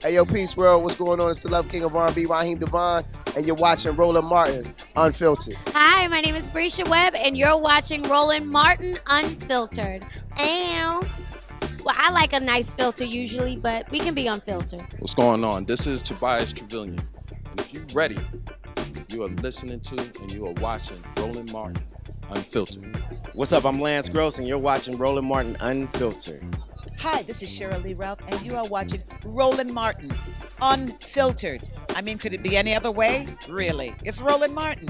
Hey yo, Peace World, what's going on? It's the Love King of R&B, Raheem Devon, and you're watching Roland Martin Unfiltered. Hi, my name is Brescia Webb, and you're watching Roland Martin Unfiltered. Well, I like a nice filter usually, but we can be unfiltered. What's going on? This is Tobias Trevelyan, and if you're ready, you are listening to and you are watching Roland Martin Unfiltered. What's up? I'm Lance Gross, and you're watching Roland Martin Unfiltered. Hi, this is Cheryl Lee Ralph, and you are watching Roland Martin Unfiltered. I mean, could it be any other way? Really? It's Roland Martin.